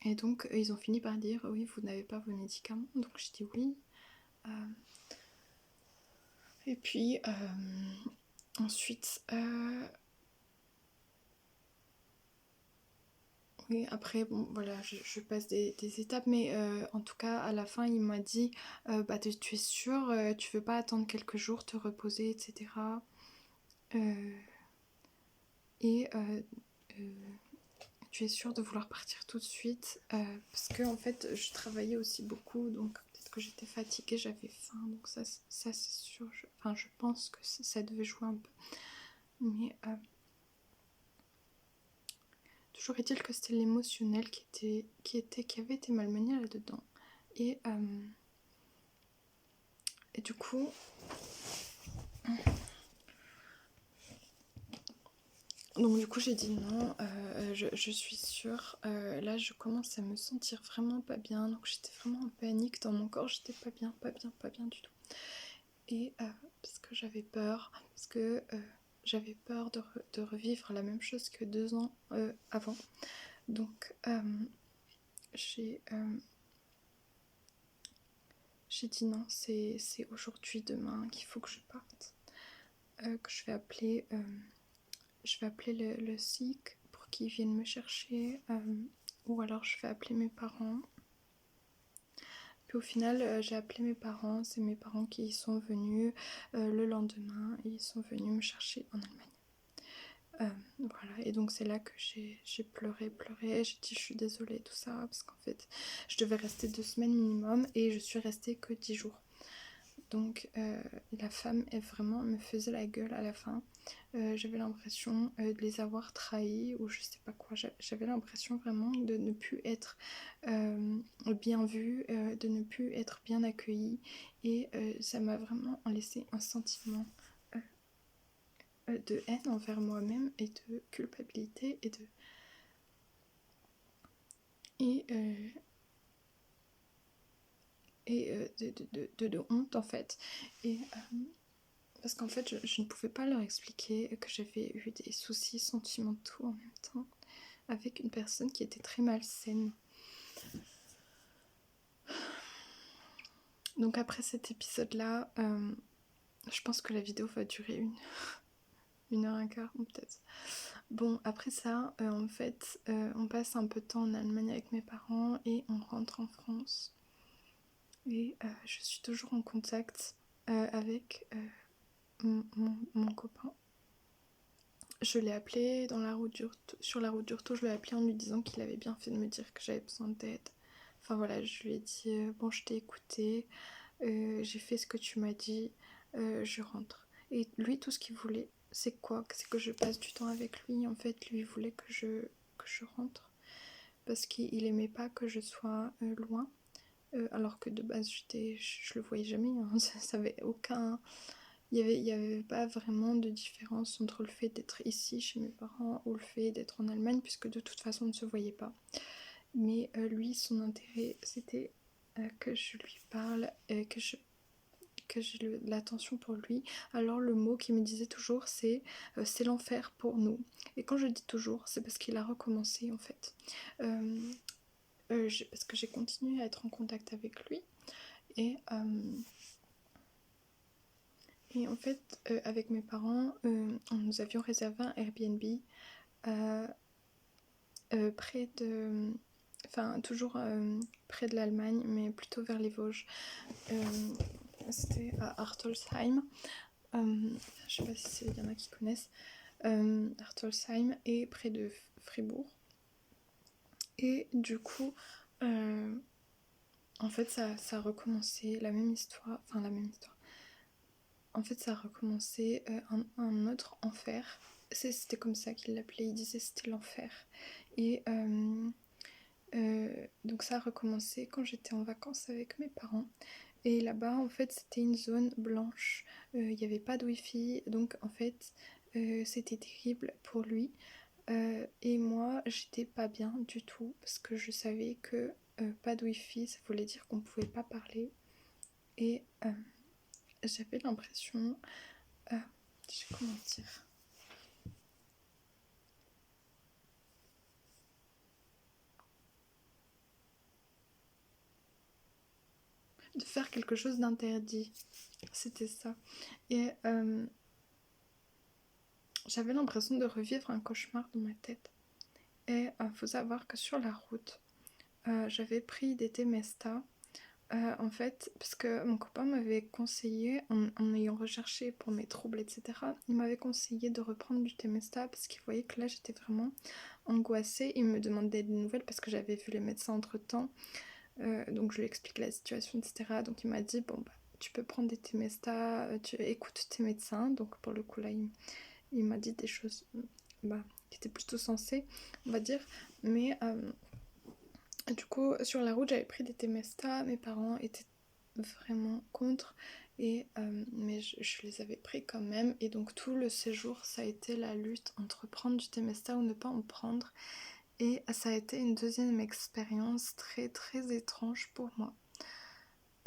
et donc, ils ont fini par dire oui, vous n'avez pas vos médicaments. Donc, je dis oui. Et puis, ensuite, oui, après, bon, voilà, je passe des étapes, mais en tout cas, à la fin, il m'a dit bah, tu es sûre, tu veux pas attendre quelques jours, te reposer, etc. Et tu es sûre de vouloir partir tout de suite parce que, en fait, je travaillais aussi beaucoup, donc peut-être que j'étais fatiguée, j'avais faim, donc ça c'est sûr. Je pense que ça devait jouer un peu. Mais toujours est-il que c'était l'émotionnel qui avait été malmené là-dedans. Et du coup, j'ai dit non, je suis sûre. Là, je commence à me sentir vraiment pas bien. Donc j'étais vraiment en panique dans mon corps. J'étais pas bien, pas bien, pas bien du tout. Et parce que j'avais peur, j'avais peur de revivre la même chose que 2 ans avant. Donc j'ai dit non, c'est aujourd'hui, demain qu'il faut que je parte. Que je vais appeler le SIC pour qu'ils viennent me chercher, ou alors je vais appeler mes parents. Puis au final, j'ai appelé mes parents, c'est mes parents qui sont venus le lendemain, et ils sont venus me chercher en Allemagne. Voilà, et donc c'est là que j'ai pleuré, j'ai dit je suis désolée, tout ça, parce qu'en fait je devais rester 2 semaines minimum et je suis restée que 10 jours. Donc la femme, elle vraiment me faisait la gueule à la fin. J'avais l'impression de les avoir trahis ou je sais pas quoi. J'avais l'impression vraiment de ne plus être bien vue, de ne plus être bien accueillie. Et ça m'a vraiment laissé un sentiment de haine envers moi-même et de culpabilité de honte en fait. Et parce qu'en fait je ne pouvais pas leur expliquer que j'avais eu des soucis sentimentaux en même temps avec une personne qui était très malsaine. Donc après cet épisode là, je pense que la vidéo va durer 1 heure et quart peut-être. Bon, après ça, en fait, on passe un peu de temps en Allemagne avec mes parents et on rentre en France. Et je suis toujours en contact avec mon copain. Je l'ai appelé sur la route du retour, je l'ai appelé en lui disant qu'il avait bien fait de me dire que j'avais besoin d'aide. Enfin voilà, je lui ai dit bon, je t'ai écouté, j'ai fait ce que tu m'as dit, je rentre. Et lui, tout ce qu'il voulait, c'est quoi? C'est que je passe du temps avec lui. En fait, lui, il voulait que je rentre parce qu'il aimait pas que je sois loin. Alors que de base, je le voyais jamais. Hein. Ça avait aucun. Il y avait pas vraiment de différence entre le fait d'être ici chez mes parents ou le fait d'être en Allemagne, puisque de toute façon, on ne se voyait pas. Mais lui, son intérêt, c'était que je lui parle, que j'ai de l'attention pour lui. Alors le mot qu'il me disait toujours, c'est l'enfer pour nous. Et quand je dis toujours, c'est parce qu'il a recommencé en fait. Parce que j'ai continué à être en contact avec lui. Et, et en fait, avec mes parents, nous avions réservé un Airbnb euh, près de. Enfin, toujours près de l'Allemagne, mais plutôt vers les Vosges. C'était à Artolsheim. Je sais pas s'il y en a qui connaissent. Artolsheim est près de Fribourg. Et du coup, en fait, ça a recommencé la même histoire. Enfin, la même histoire. En fait, ça a recommencé un autre enfer. C'était comme ça qu'il l'appelait. Il disait c'était l'enfer. Et donc ça a recommencé quand j'étais en vacances avec mes parents. Et là-bas, en fait, c'était une zone blanche. Il n'y avait pas de wifi. Donc, en fait, c'était terrible pour lui. Et moi, j'étais pas bien du tout. Parce que je savais que pas de wifi, ça voulait dire qu'on pouvait pas parler. Et j'avais l'impression... comment dire, de faire quelque chose d'interdit. C'était ça. Et j'avais l'impression de revivre un cauchemar dans ma tête. Et faut savoir que sur la route, j'avais pris des Temesta. En fait, parce que mon copain m'avait conseillé, en ayant recherché pour mes troubles, etc., il m'avait conseillé de reprendre du Temesta parce qu'il voyait que là j'étais vraiment angoissée. Il me demandait des nouvelles parce que j'avais vu les médecins entre temps. Donc je lui explique la situation, etc. Donc il m'a dit bon bah tu peux prendre des Temesta, tu écoutes tes médecins. Donc pour le coup là il m'a dit des choses bah, qui étaient plutôt sensées, on va dire. Mais du coup sur la route j'avais pris des Temesta, mes parents étaient vraiment contre. Mais je les avais pris quand même. Et donc tout le séjour ça a été la lutte entre prendre du Temesta ou ne pas en prendre. Et ça a été une deuxième expérience très très étrange pour moi.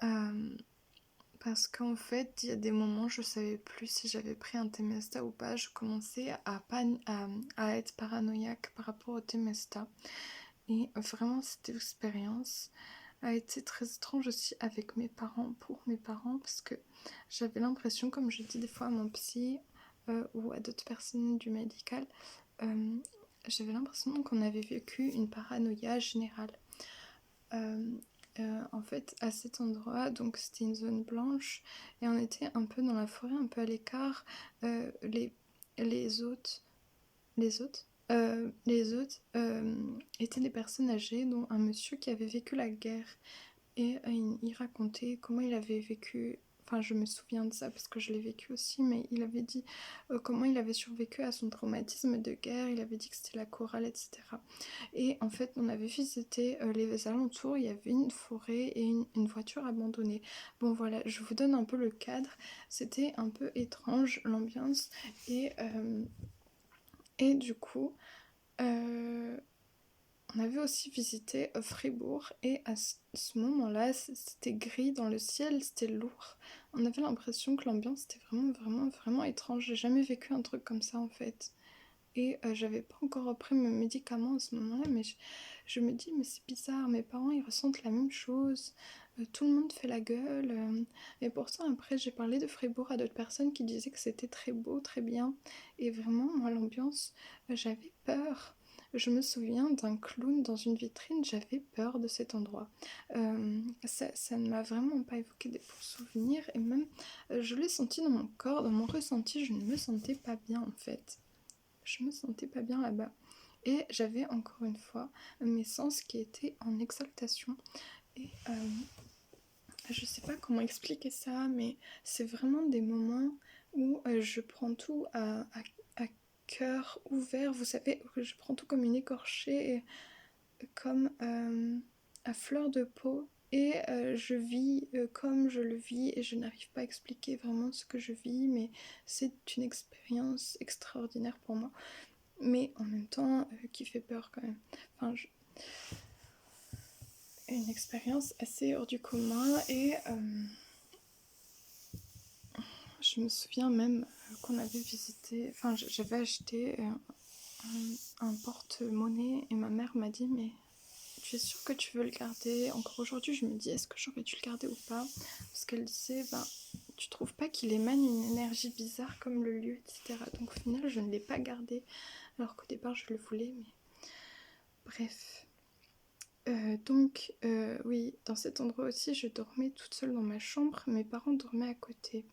Euh, Parce qu'en fait, il y a des moments, je savais plus si j'avais pris un Temesta ou pas. Je commençais à être paranoïaque par rapport au Temesta. Et vraiment, cette expérience a été très étrange aussi avec mes parents, pour mes parents, parce que j'avais l'impression, comme je dis des fois à mon psy ou à d'autres personnes du médical, euh, j'avais l'impression qu'on avait vécu une paranoïa générale. Euh, En fait, à cet endroit, donc c'était une zone blanche et on était un peu dans la forêt, un peu à l'écart. Euh, les, les hôtes, les hôtes étaient des personnes âgées, dont un monsieur qui avait vécu la guerre. Et il racontait comment il avait vécu, enfin je me souviens de ça parce que je l'ai vécu aussi, mais il avait dit comment il avait survécu à son traumatisme de guerre, il avait dit que c'était la chorale, etc. Et en fait on avait visité les alentours, il y avait une forêt et une voiture abandonnée. Bon voilà, je vous donne un peu le cadre, c'était un peu étrange l'ambiance et du coup... Euh, on avait aussi visité Fribourg et à ce moment-là, c'était gris dans le ciel, c'était lourd. On avait l'impression que l'ambiance était vraiment, vraiment, vraiment étrange. J'ai jamais vécu un truc comme ça en fait. Et j'avais pas encore repris mes médicaments à ce moment-là, mais je me dis, mais c'est bizarre, mes parents ils ressentent la même chose. tout le monde fait la gueule. Et pourtant après j'ai parlé de Fribourg à d'autres personnes qui disaient que c'était très beau, très bien. Et vraiment moi l'ambiance, j'avais peur. Je me souviens d'un clown dans une vitrine, j'avais peur de cet endroit. Ça ne m'a vraiment pas évoqué des bons souvenirs et même je l'ai senti dans mon corps, dans mon ressenti, je ne me sentais pas bien en fait. Je me sentais pas bien là-bas. Et j'avais encore une fois mes sens qui étaient en exaltation. Et je sais pas comment expliquer ça, mais c'est vraiment des moments où je prends tout à cœur ouvert. Vous savez, je prends tout comme une écorchée, et comme à fleur de peau. Et je vis comme je le vis et je n'arrive pas à expliquer vraiment ce que je vis, mais c'est une expérience extraordinaire pour moi. Mais en même temps qui fait peur quand même. Enfin, une expérience assez hors du commun et je me souviens même qu'on avait visité, enfin j'avais acheté un porte-monnaie et ma mère m'a dit mais tu es sûre que tu veux le garder? Encore aujourd'hui je me dis est-ce que j'aurais dû le garder ou pas? Parce qu'elle disait ben tu trouves pas qu'il émane une énergie bizarre comme le lieu, etc. Donc au final je ne l'ai pas gardé alors qu'au départ je le voulais, mais bref. Donc, oui, dans cet endroit aussi, je dormais toute seule dans ma chambre. Mes parents dormaient à côté.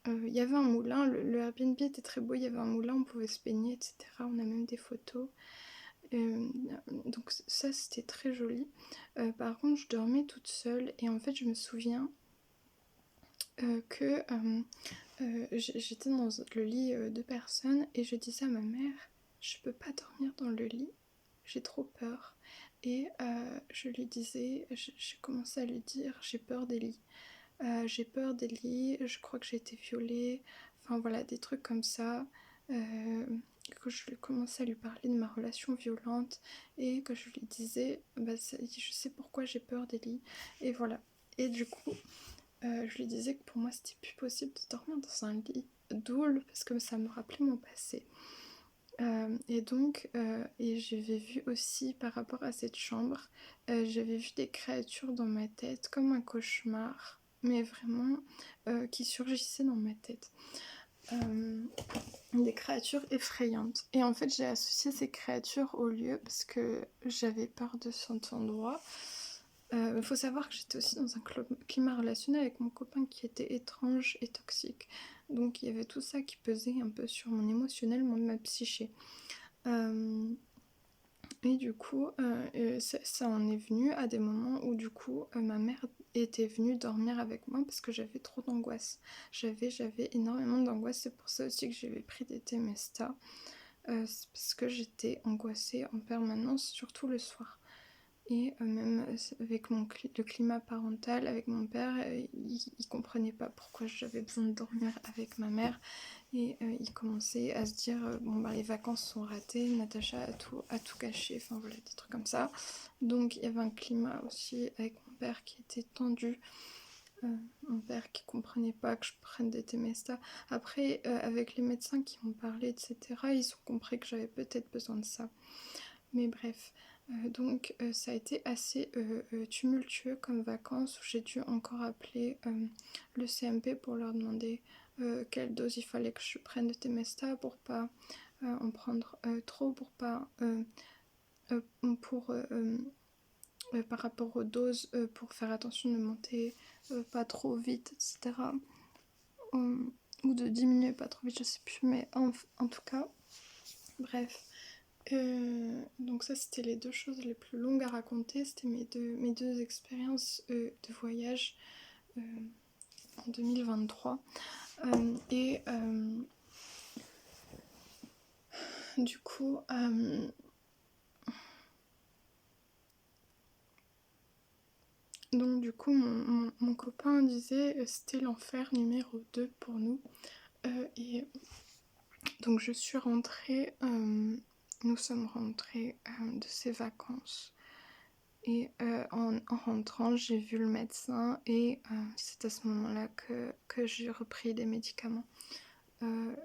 Il y avait un moulin, le Airbnb était très beau, il y avait un moulin, on pouvait se baigner, etc. On a même des photos. Donc ça, c'était très joli. Par contre, je dormais toute seule et en fait, je me souviens que j'étais dans le lit de personnes et je disais à ma mère, je peux pas dormir dans le lit, j'ai trop peur. Et je lui disais, j'ai commencé à lui dire, j'ai peur des lits. J'ai peur des lits, je crois que j'ai été violée. Enfin voilà, des trucs comme ça. Que je commençais à lui parler de ma relation violente et que je lui disais, bah, je sais pourquoi j'ai peur des lits. Et voilà. Et du coup, je lui disais que pour moi c'était plus possible de dormir dans un lit double parce que ça me rappelait mon passé. Et donc, et j'avais vu aussi par rapport à cette chambre, j'avais vu des créatures dans ma tête comme un cauchemar, mais vraiment qui surgissaient dans ma tête. Des créatures effrayantes. Et en fait, j'ai associé ces créatures au lieu parce que j'avais peur de cet endroit. Il faut savoir que j'étais aussi dans un climat relationnel avec mon copain qui était étrange et toxique. Donc il y avait tout ça qui pesait un peu sur mon émotionnel, ma psyché. Et du coup, ça en est venu à des moments où du coup, ma mère était venue dormir avec moi parce que j'avais trop d'angoisse. J'avais énormément d'angoisse, c'est pour ça aussi que j'avais pris des Temesta. C'est parce que j'étais angoissée en permanence, surtout le soir. Et même avec le climat parental, avec mon père, il comprenait pas pourquoi j'avais besoin de dormir avec ma mère. Et il commençait à se dire bon bah les vacances sont ratées, Natacha a tout gâché, enfin voilà des trucs comme ça. Donc il y avait un climat aussi avec mon père qui était tendu. Mon père qui comprenait pas que je prenne des Temesta. Après avec les médecins qui m'ont parlé etc, ils ont compris que j'avais peut-être besoin de ça. Mais bref, donc ça a été assez tumultueux comme vacances où j'ai dû encore appeler le CMP pour leur demander quelle dose il fallait que je prenne de Temesta pour pas en prendre trop, pour pas pour par rapport aux doses pour faire attention de monter pas trop vite, etc. Ou de diminuer pas trop vite, je sais plus, mais en tout cas, bref. Donc ça c'était les deux choses les plus longues à raconter, c'était mes deux expériences de voyage en 2023. Et du coup, donc du coup mon copain disait c'était l'enfer numéro 2 pour nous. Et donc je suis rentrée, nous sommes rentrés de ces vacances. Et en rentrant, j'ai vu le médecin et c'est à ce moment-là que j'ai repris des médicaments,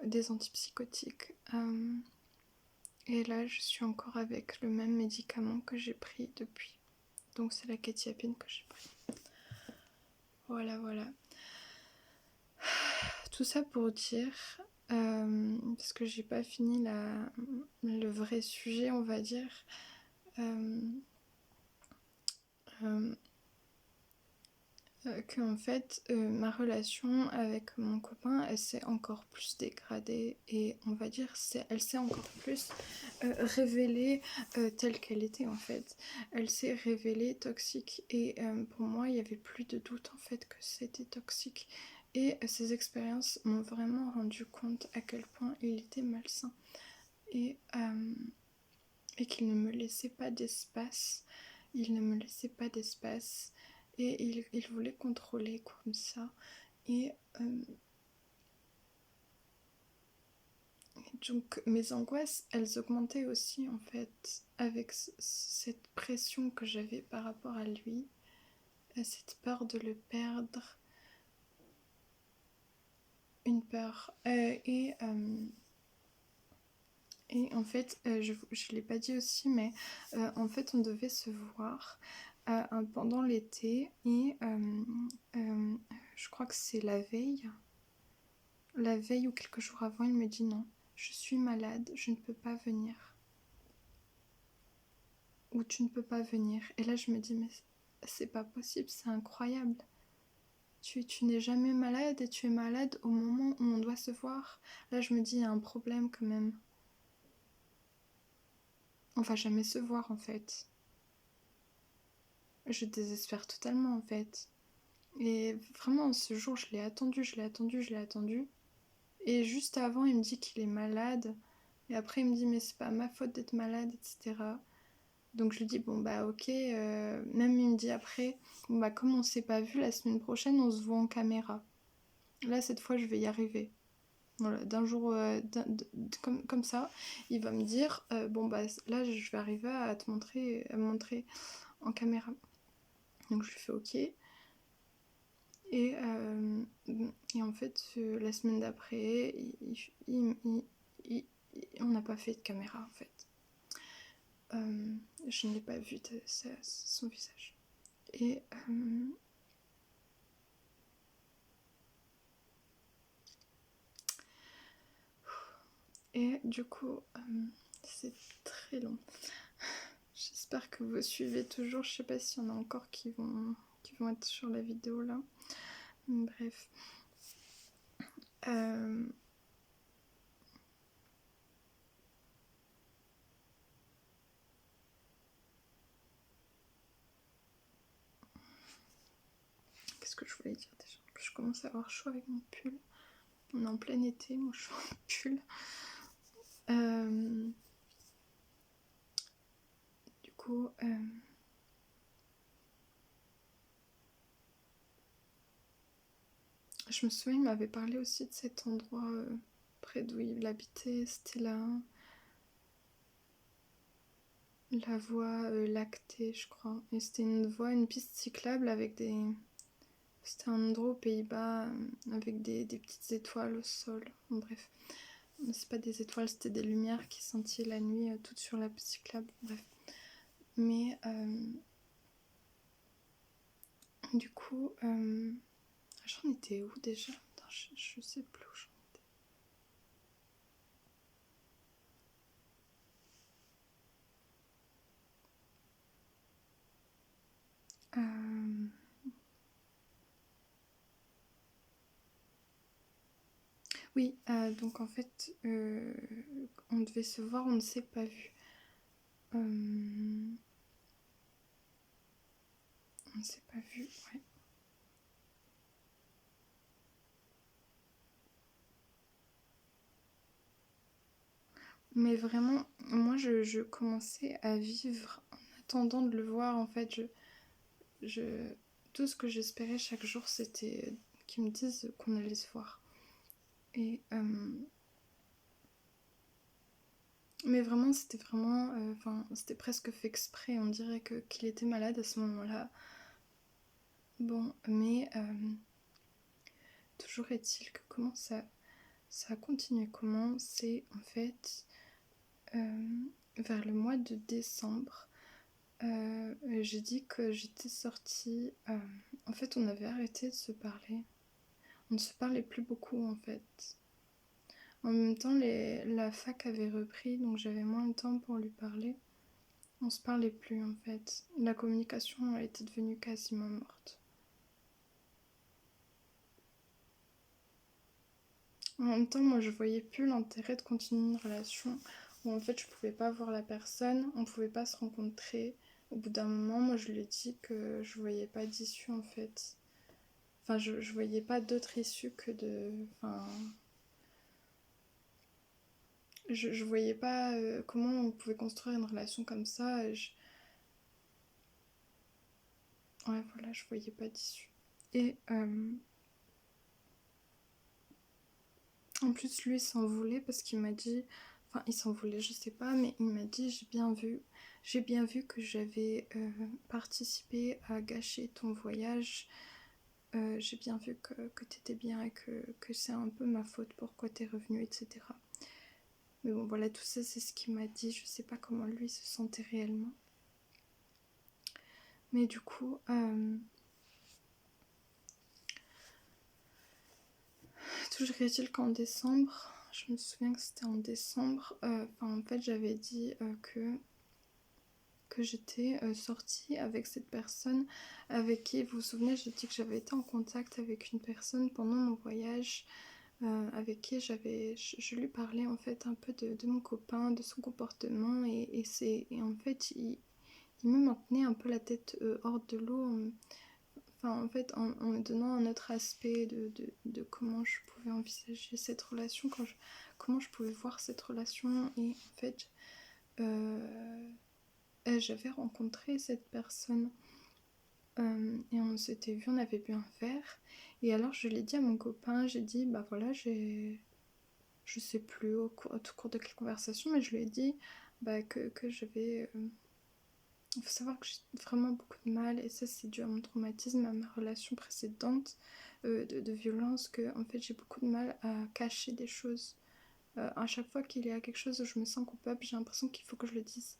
des antipsychotiques. Et là, je suis encore avec le même médicament que j'ai pris depuis. Donc c'est la kétiapine que j'ai pris. Voilà. Tout ça pour dire, parce que j'ai pas fini le vrai sujet, on va dire, que en fait ma relation avec mon copain elle s'est encore plus dégradée et on va dire elle s'est encore plus révélée telle qu'elle était en fait. Elle s'est révélée toxique et pour moi il n'y avait plus de doute en fait que c'était toxique et ces expériences m'ont vraiment rendu compte à quel point il était malsain et qu'il ne me laissait pas d'espace. Il ne me laissait pas d'espace et il voulait contrôler comme ça. Et donc mes angoisses, elles augmentaient aussi en fait avec cette pression que j'avais par rapport à lui, cette peur de le perdre, une peur. Et en fait, je ne l'ai pas dit aussi, mais en fait, on devait se voir pendant l'été et je crois que c'est la veille ou quelques jours avant, il me dit non, je suis malade, je ne peux pas venir. Ou tu ne peux pas venir. Et là, je me dis, mais c'est pas possible, c'est incroyable. Tu n'es jamais malade et tu es malade au moment où on doit se voir. Là, je me dis, il y a un problème quand même. On va jamais se voir en fait. Je désespère totalement en fait. Et vraiment, ce jour, je l'ai attendu. Et juste avant, il me dit qu'il est malade. Et après, il me dit, mais c'est pas ma faute d'être malade, etc. Donc je lui dis, bon bah ok. Même il me dit après, bon bah comme on s'est pas vu la semaine prochaine, on se voit en caméra. Là, cette fois, je vais y arriver. Voilà, d'un jour comme ça, il va me dire, bon bah là, je vais arriver à me montrer en caméra. Donc je lui fais ok. Et en fait, la semaine d'après, on n'a pas fait de caméra en fait. Je n'ai pas vu son visage. Et du coup, c'est très long. J'espère que vous suivez toujours. Je sais pas s'il y en a encore qui vont être sur la vidéo là. Bref. Qu'est-ce que je voulais dire déjà? Je commence à avoir chaud avec mon pull. On est en plein été, moi je suis en pull. Du coup, je me souviens, il m'avait parlé aussi de cet endroit près d'où il habitait. C'était la voie lactée, je crois. Et c'était une piste cyclable avec des... C'était un endroit aux Pays-Bas avec des petites étoiles au sol. Bon, bref. C'est pas des étoiles, c'était des lumières qui scintillaient la nuit toutes sur la piste cyclable. Bref. Mais du coup, j'en étais où déjà? Attends, je sais plus où j'en étais. Oui, donc en fait, on devait se voir, on ne s'est pas vu. On ne s'est pas vu, ouais. Mais vraiment, moi, je commençais à vivre en attendant de le voir. En fait, tout ce que j'espérais chaque jour, c'était qu'ils me disent qu'on allait se voir. Et mais vraiment, c'était presque fait exprès. On dirait qu'il était malade à ce moment-là. Bon, mais toujours est-il que comment ça a continué. Comment c'est en fait vers le mois de décembre. j'ai dit que j'étais sortie. En fait, on avait arrêté de se parler. On ne se parlait plus beaucoup en fait. En même temps, la fac avait repris, donc j'avais moins de temps pour lui parler. On se parlait plus en fait. La communication elle était devenue quasiment morte. En même temps, moi je voyais plus l'intérêt de continuer une relation où en fait je pouvais pas voir la personne, on pouvait pas se rencontrer. Au bout d'un moment, moi je lui ai dit que je voyais pas d'issue en fait. Enfin, je voyais pas d'autre issue que de. Enfin, je voyais pas comment on pouvait construire une relation comme ça. Ouais, voilà, je voyais pas d'issue. Et en plus, lui, il s'en voulait parce qu'il m'a dit. Enfin, il s'en voulait, je sais pas, mais il m'a dit j'ai bien vu que j'avais participé à gâcher ton voyage. J'ai bien vu que t'étais bien et que c'est un peu ma faute pourquoi t'es revenu, etc. Mais bon, voilà, tout ça, c'est ce qu'il m'a dit. Je sais pas comment lui se sentait réellement. Mais du coup, toujours est-il qu'en décembre, je me souviens que c'était en décembre, en fait, j'avais dit que j'étais sortie avec cette personne avec qui, vous vous souvenez, j'ai dit que j'avais été en contact avec une personne pendant mon voyage, avec qui je lui parlais en fait un peu de mon copain, de son comportement, et en fait, il me maintenait un peu la tête hors de l'eau. Enfin, en fait, en me donnant un autre aspect de comment je pouvais envisager cette relation, comment je pouvais voir cette relation. Et en fait, j'avais rencontré cette personne et on s'était vu, on avait bu un verre. Et alors, je l'ai dit à mon copain, j'ai dit, bah voilà, je sais plus au cours de quelle conversation, mais je lui ai dit que j'avais. Il faut savoir que j'ai vraiment beaucoup de mal, et ça c'est dû à mon traumatisme, à ma relation précédente de violence, que en fait j'ai beaucoup de mal à cacher des choses. À chaque fois qu'il y a quelque chose où je me sens coupable, j'ai l'impression qu'il faut que je le dise.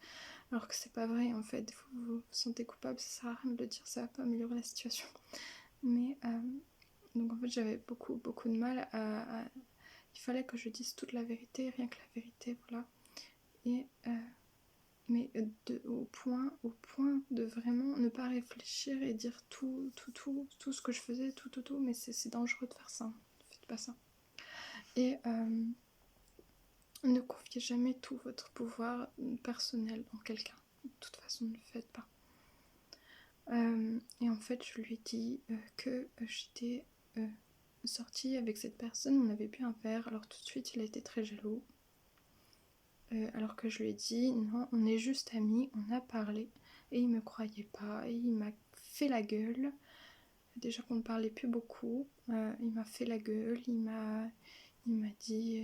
Alors que c'est pas vrai en fait, vous vous sentez coupable, ça sert à rien de le dire, ça va pas améliorer la situation. Mais donc en fait j'avais beaucoup de mal il fallait que je dise toute la vérité, rien que la vérité, voilà. Et mais au point de vraiment ne pas réfléchir et dire tout ce que je faisais, tout, mais c'est dangereux de faire ça, ne faites pas ça. Et ne confiez jamais tout votre pouvoir personnel en quelqu'un, de toute façon ne le faites pas. Et en fait je lui ai dit que j'étais sortie avec cette personne, on avait bu un verre, alors tout de suite il a été très jaloux. Alors que je lui ai dit non, on est juste amis, on a parlé, et il me croyait pas, et il m'a fait la gueule. Déjà qu'on ne parlait plus beaucoup, il m'a fait la gueule, il m'a dit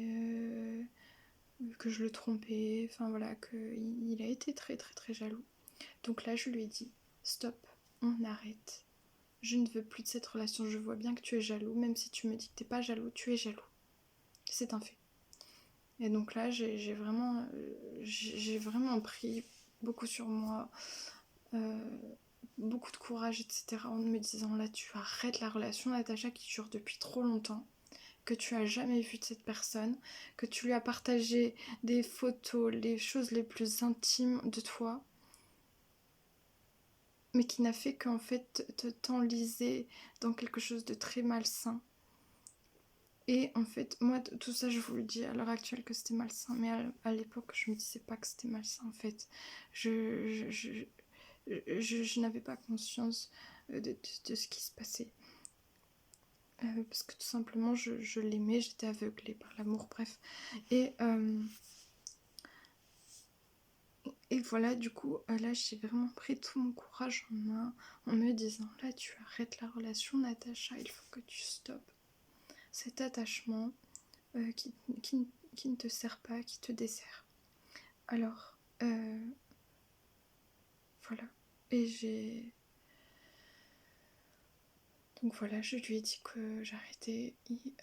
que je le trompais, enfin voilà, qu'il a été très très très jaloux. Donc là je lui ai dit stop, on arrête. Je ne veux plus de cette relation, je vois bien que tu es jaloux, même si tu me dis que t'es pas jaloux, tu es jaloux. C'est un fait. Et donc là, j'ai vraiment pris beaucoup sur moi, beaucoup de courage, etc. En me disant là, tu arrêtes la relation, Natacha, qui dure depuis trop longtemps, que tu as jamais vu de cette personne, que tu lui as partagé des photos, les choses les plus intimes de toi, mais qui n'a fait qu'en fait t'enliser dans quelque chose de très malsain. Et en fait, moi, tout ça, je vous le dis à l'heure actuelle que c'était malsain, mais à l'époque, je me disais pas que c'était malsain, en fait. Je n'avais pas conscience de ce qui se passait. Parce que tout simplement, je l'aimais, j'étais aveuglée par l'amour, bref. Et voilà, du coup, là, j'ai vraiment pris tout mon courage en main, en me disant, là, tu arrêtes la relation, Natacha, il faut que tu stoppes cet attachement. Qui ne te sert pas, qui te dessert. Alors, voilà. Et donc voilà, je lui ai dit que j'arrêtais et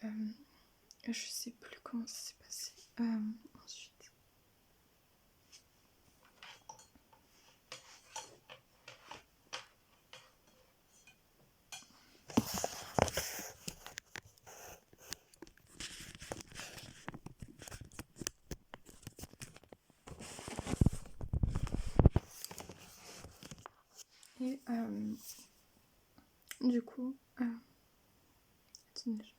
je sais plus comment ça s'est passé. Ensuite. Et du coup, attendez.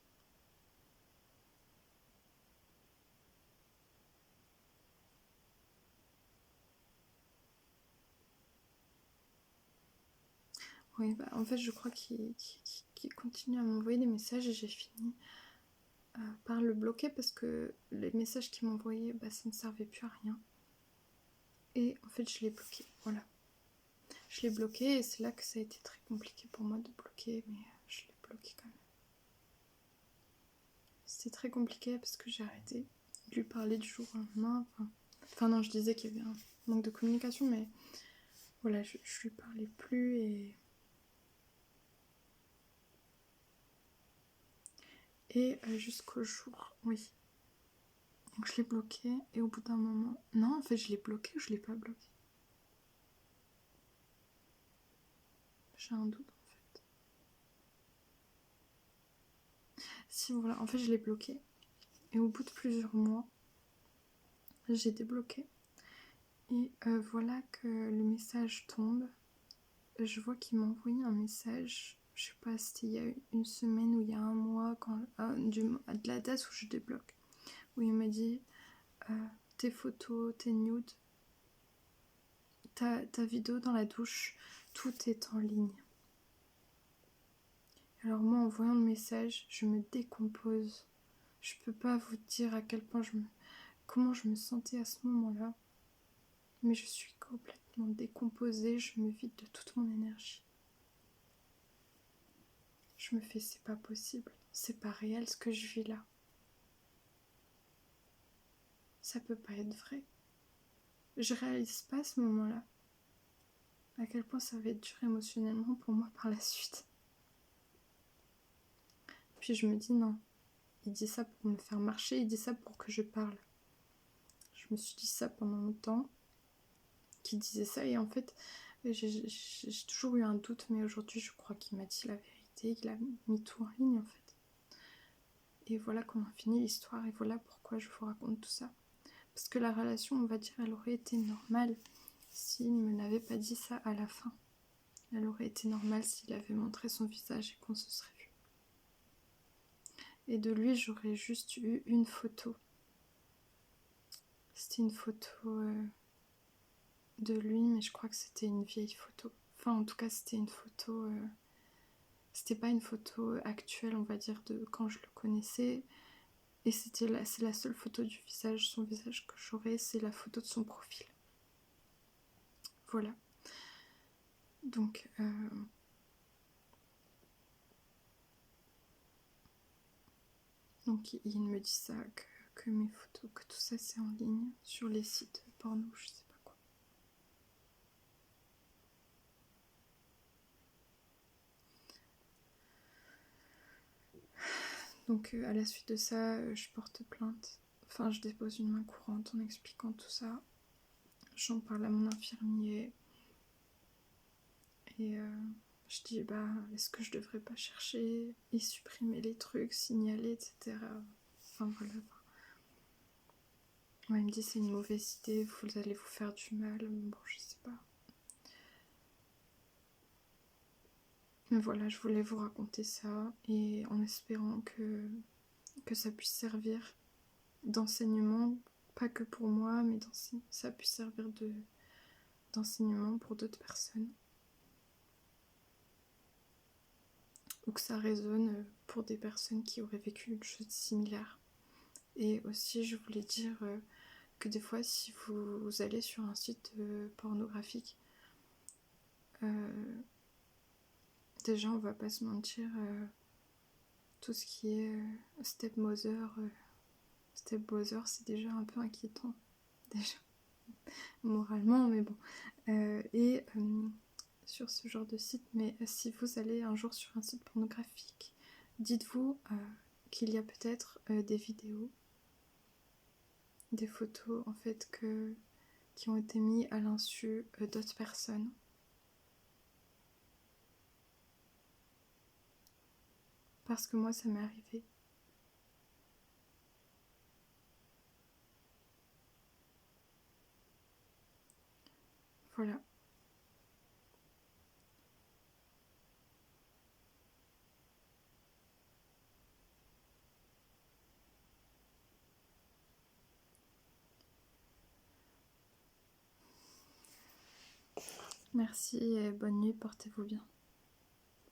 Oui, bah, en fait, je crois qu'il continue à m'envoyer des messages et j'ai fini par le bloquer parce que les messages qu'il m'envoyait, bah, ça ne servait plus à rien. Et en fait, je l'ai bloqué, voilà. Je l'ai bloqué et c'est là que ça a été très compliqué pour moi de bloquer, mais je l'ai bloqué quand même. C'était très compliqué parce que j'ai arrêté de lui parler du jour au lendemain. Enfin non, je disais qu'il y avait un manque de communication, mais voilà, je lui parlais plus et jusqu'au jour, oui. Donc je l'ai bloqué et au bout d'un moment... Non, en fait, je l'ai bloqué ou je l'ai pas bloqué? J'ai un doute en fait. Si voilà, en fait, je l'ai bloqué. Et au bout de plusieurs mois, j'ai débloqué. Et voilà que le message tombe. Je vois qu'il m'a envoyé un message, je sais pas, c'était il y a une semaine ou il y a un mois, de la date où je débloque, où il m'a dit tes photos, tes nudes, ta vidéo dans la douche, tout est en ligne. Alors moi, en voyant le message, je me décompose. Je peux pas vous dire à quel point comment je me sentais à ce moment-là, mais je suis complètement décomposée, je me vide de toute mon énergie. Je me fais, c'est pas possible, c'est pas réel ce que je vis là. Ça peut pas être vrai. Je réalise pas à ce moment-là à quel point ça va être dur émotionnellement pour moi par la suite. Puis je me dis non, il dit ça pour me faire marcher, il dit ça pour que je parle. Je me suis dit ça pendant longtemps, qu'il disait ça, et en fait j'ai toujours eu un doute, mais aujourd'hui je crois qu'il m'a dit la vérité, qu'il a mis tout en ligne en fait. Et voilà comment finit l'histoire, et voilà pourquoi je vous raconte tout ça. Parce que la relation, on va dire, elle aurait été normale s'il ne m'avait pas dit ça à la fin. Elle aurait été normale s'il avait montré son visage et qu'on se serait vu. Et de lui, j'aurais juste eu une photo. C'était une photo de lui, mais je crois que c'était une vieille photo. Enfin, en tout cas, c'était une photo... c'était pas une photo actuelle, on va dire, de quand je le connaissais. Et c'est la seule photo du visage, son visage que j'aurais, c'est la photo de son profil. Voilà. Donc... Donc il me dit ça, que mes photos, que tout ça c'est en ligne sur les sites porno, je sais pas quoi. Donc à la suite de ça, je porte plainte. Enfin, je dépose une main courante en expliquant tout ça. J'en parle à mon infirmier. Et je dis, bah, est-ce que je devrais pas chercher et supprimer les trucs, signaler, etc. Enfin voilà. Ouais, il me dit, c'est une mauvaise idée, vous allez vous faire du mal. Bon, je sais pas. Mais voilà, je voulais vous raconter ça et en espérant que ça puisse servir d'enseignement, pas que pour moi, mais ça puisse servir d'enseignement pour d'autres personnes. Ou que ça résonne pour des personnes qui auraient vécu une chose similaire. Et aussi, je voulais dire que des fois, si vous allez sur un site pornographique, déjà, on va pas se mentir, tout ce qui est stepmother, c'est déjà un peu inquiétant, déjà, moralement, mais bon. Et sur ce genre de site, mais si vous allez un jour sur un site pornographique, dites-vous qu'il y a peut-être des vidéos, des photos en fait qui ont été mises à l'insu d'autres personnes. Parce que moi, ça m'est arrivé. Voilà. Merci et bonne nuit, portez-vous bien.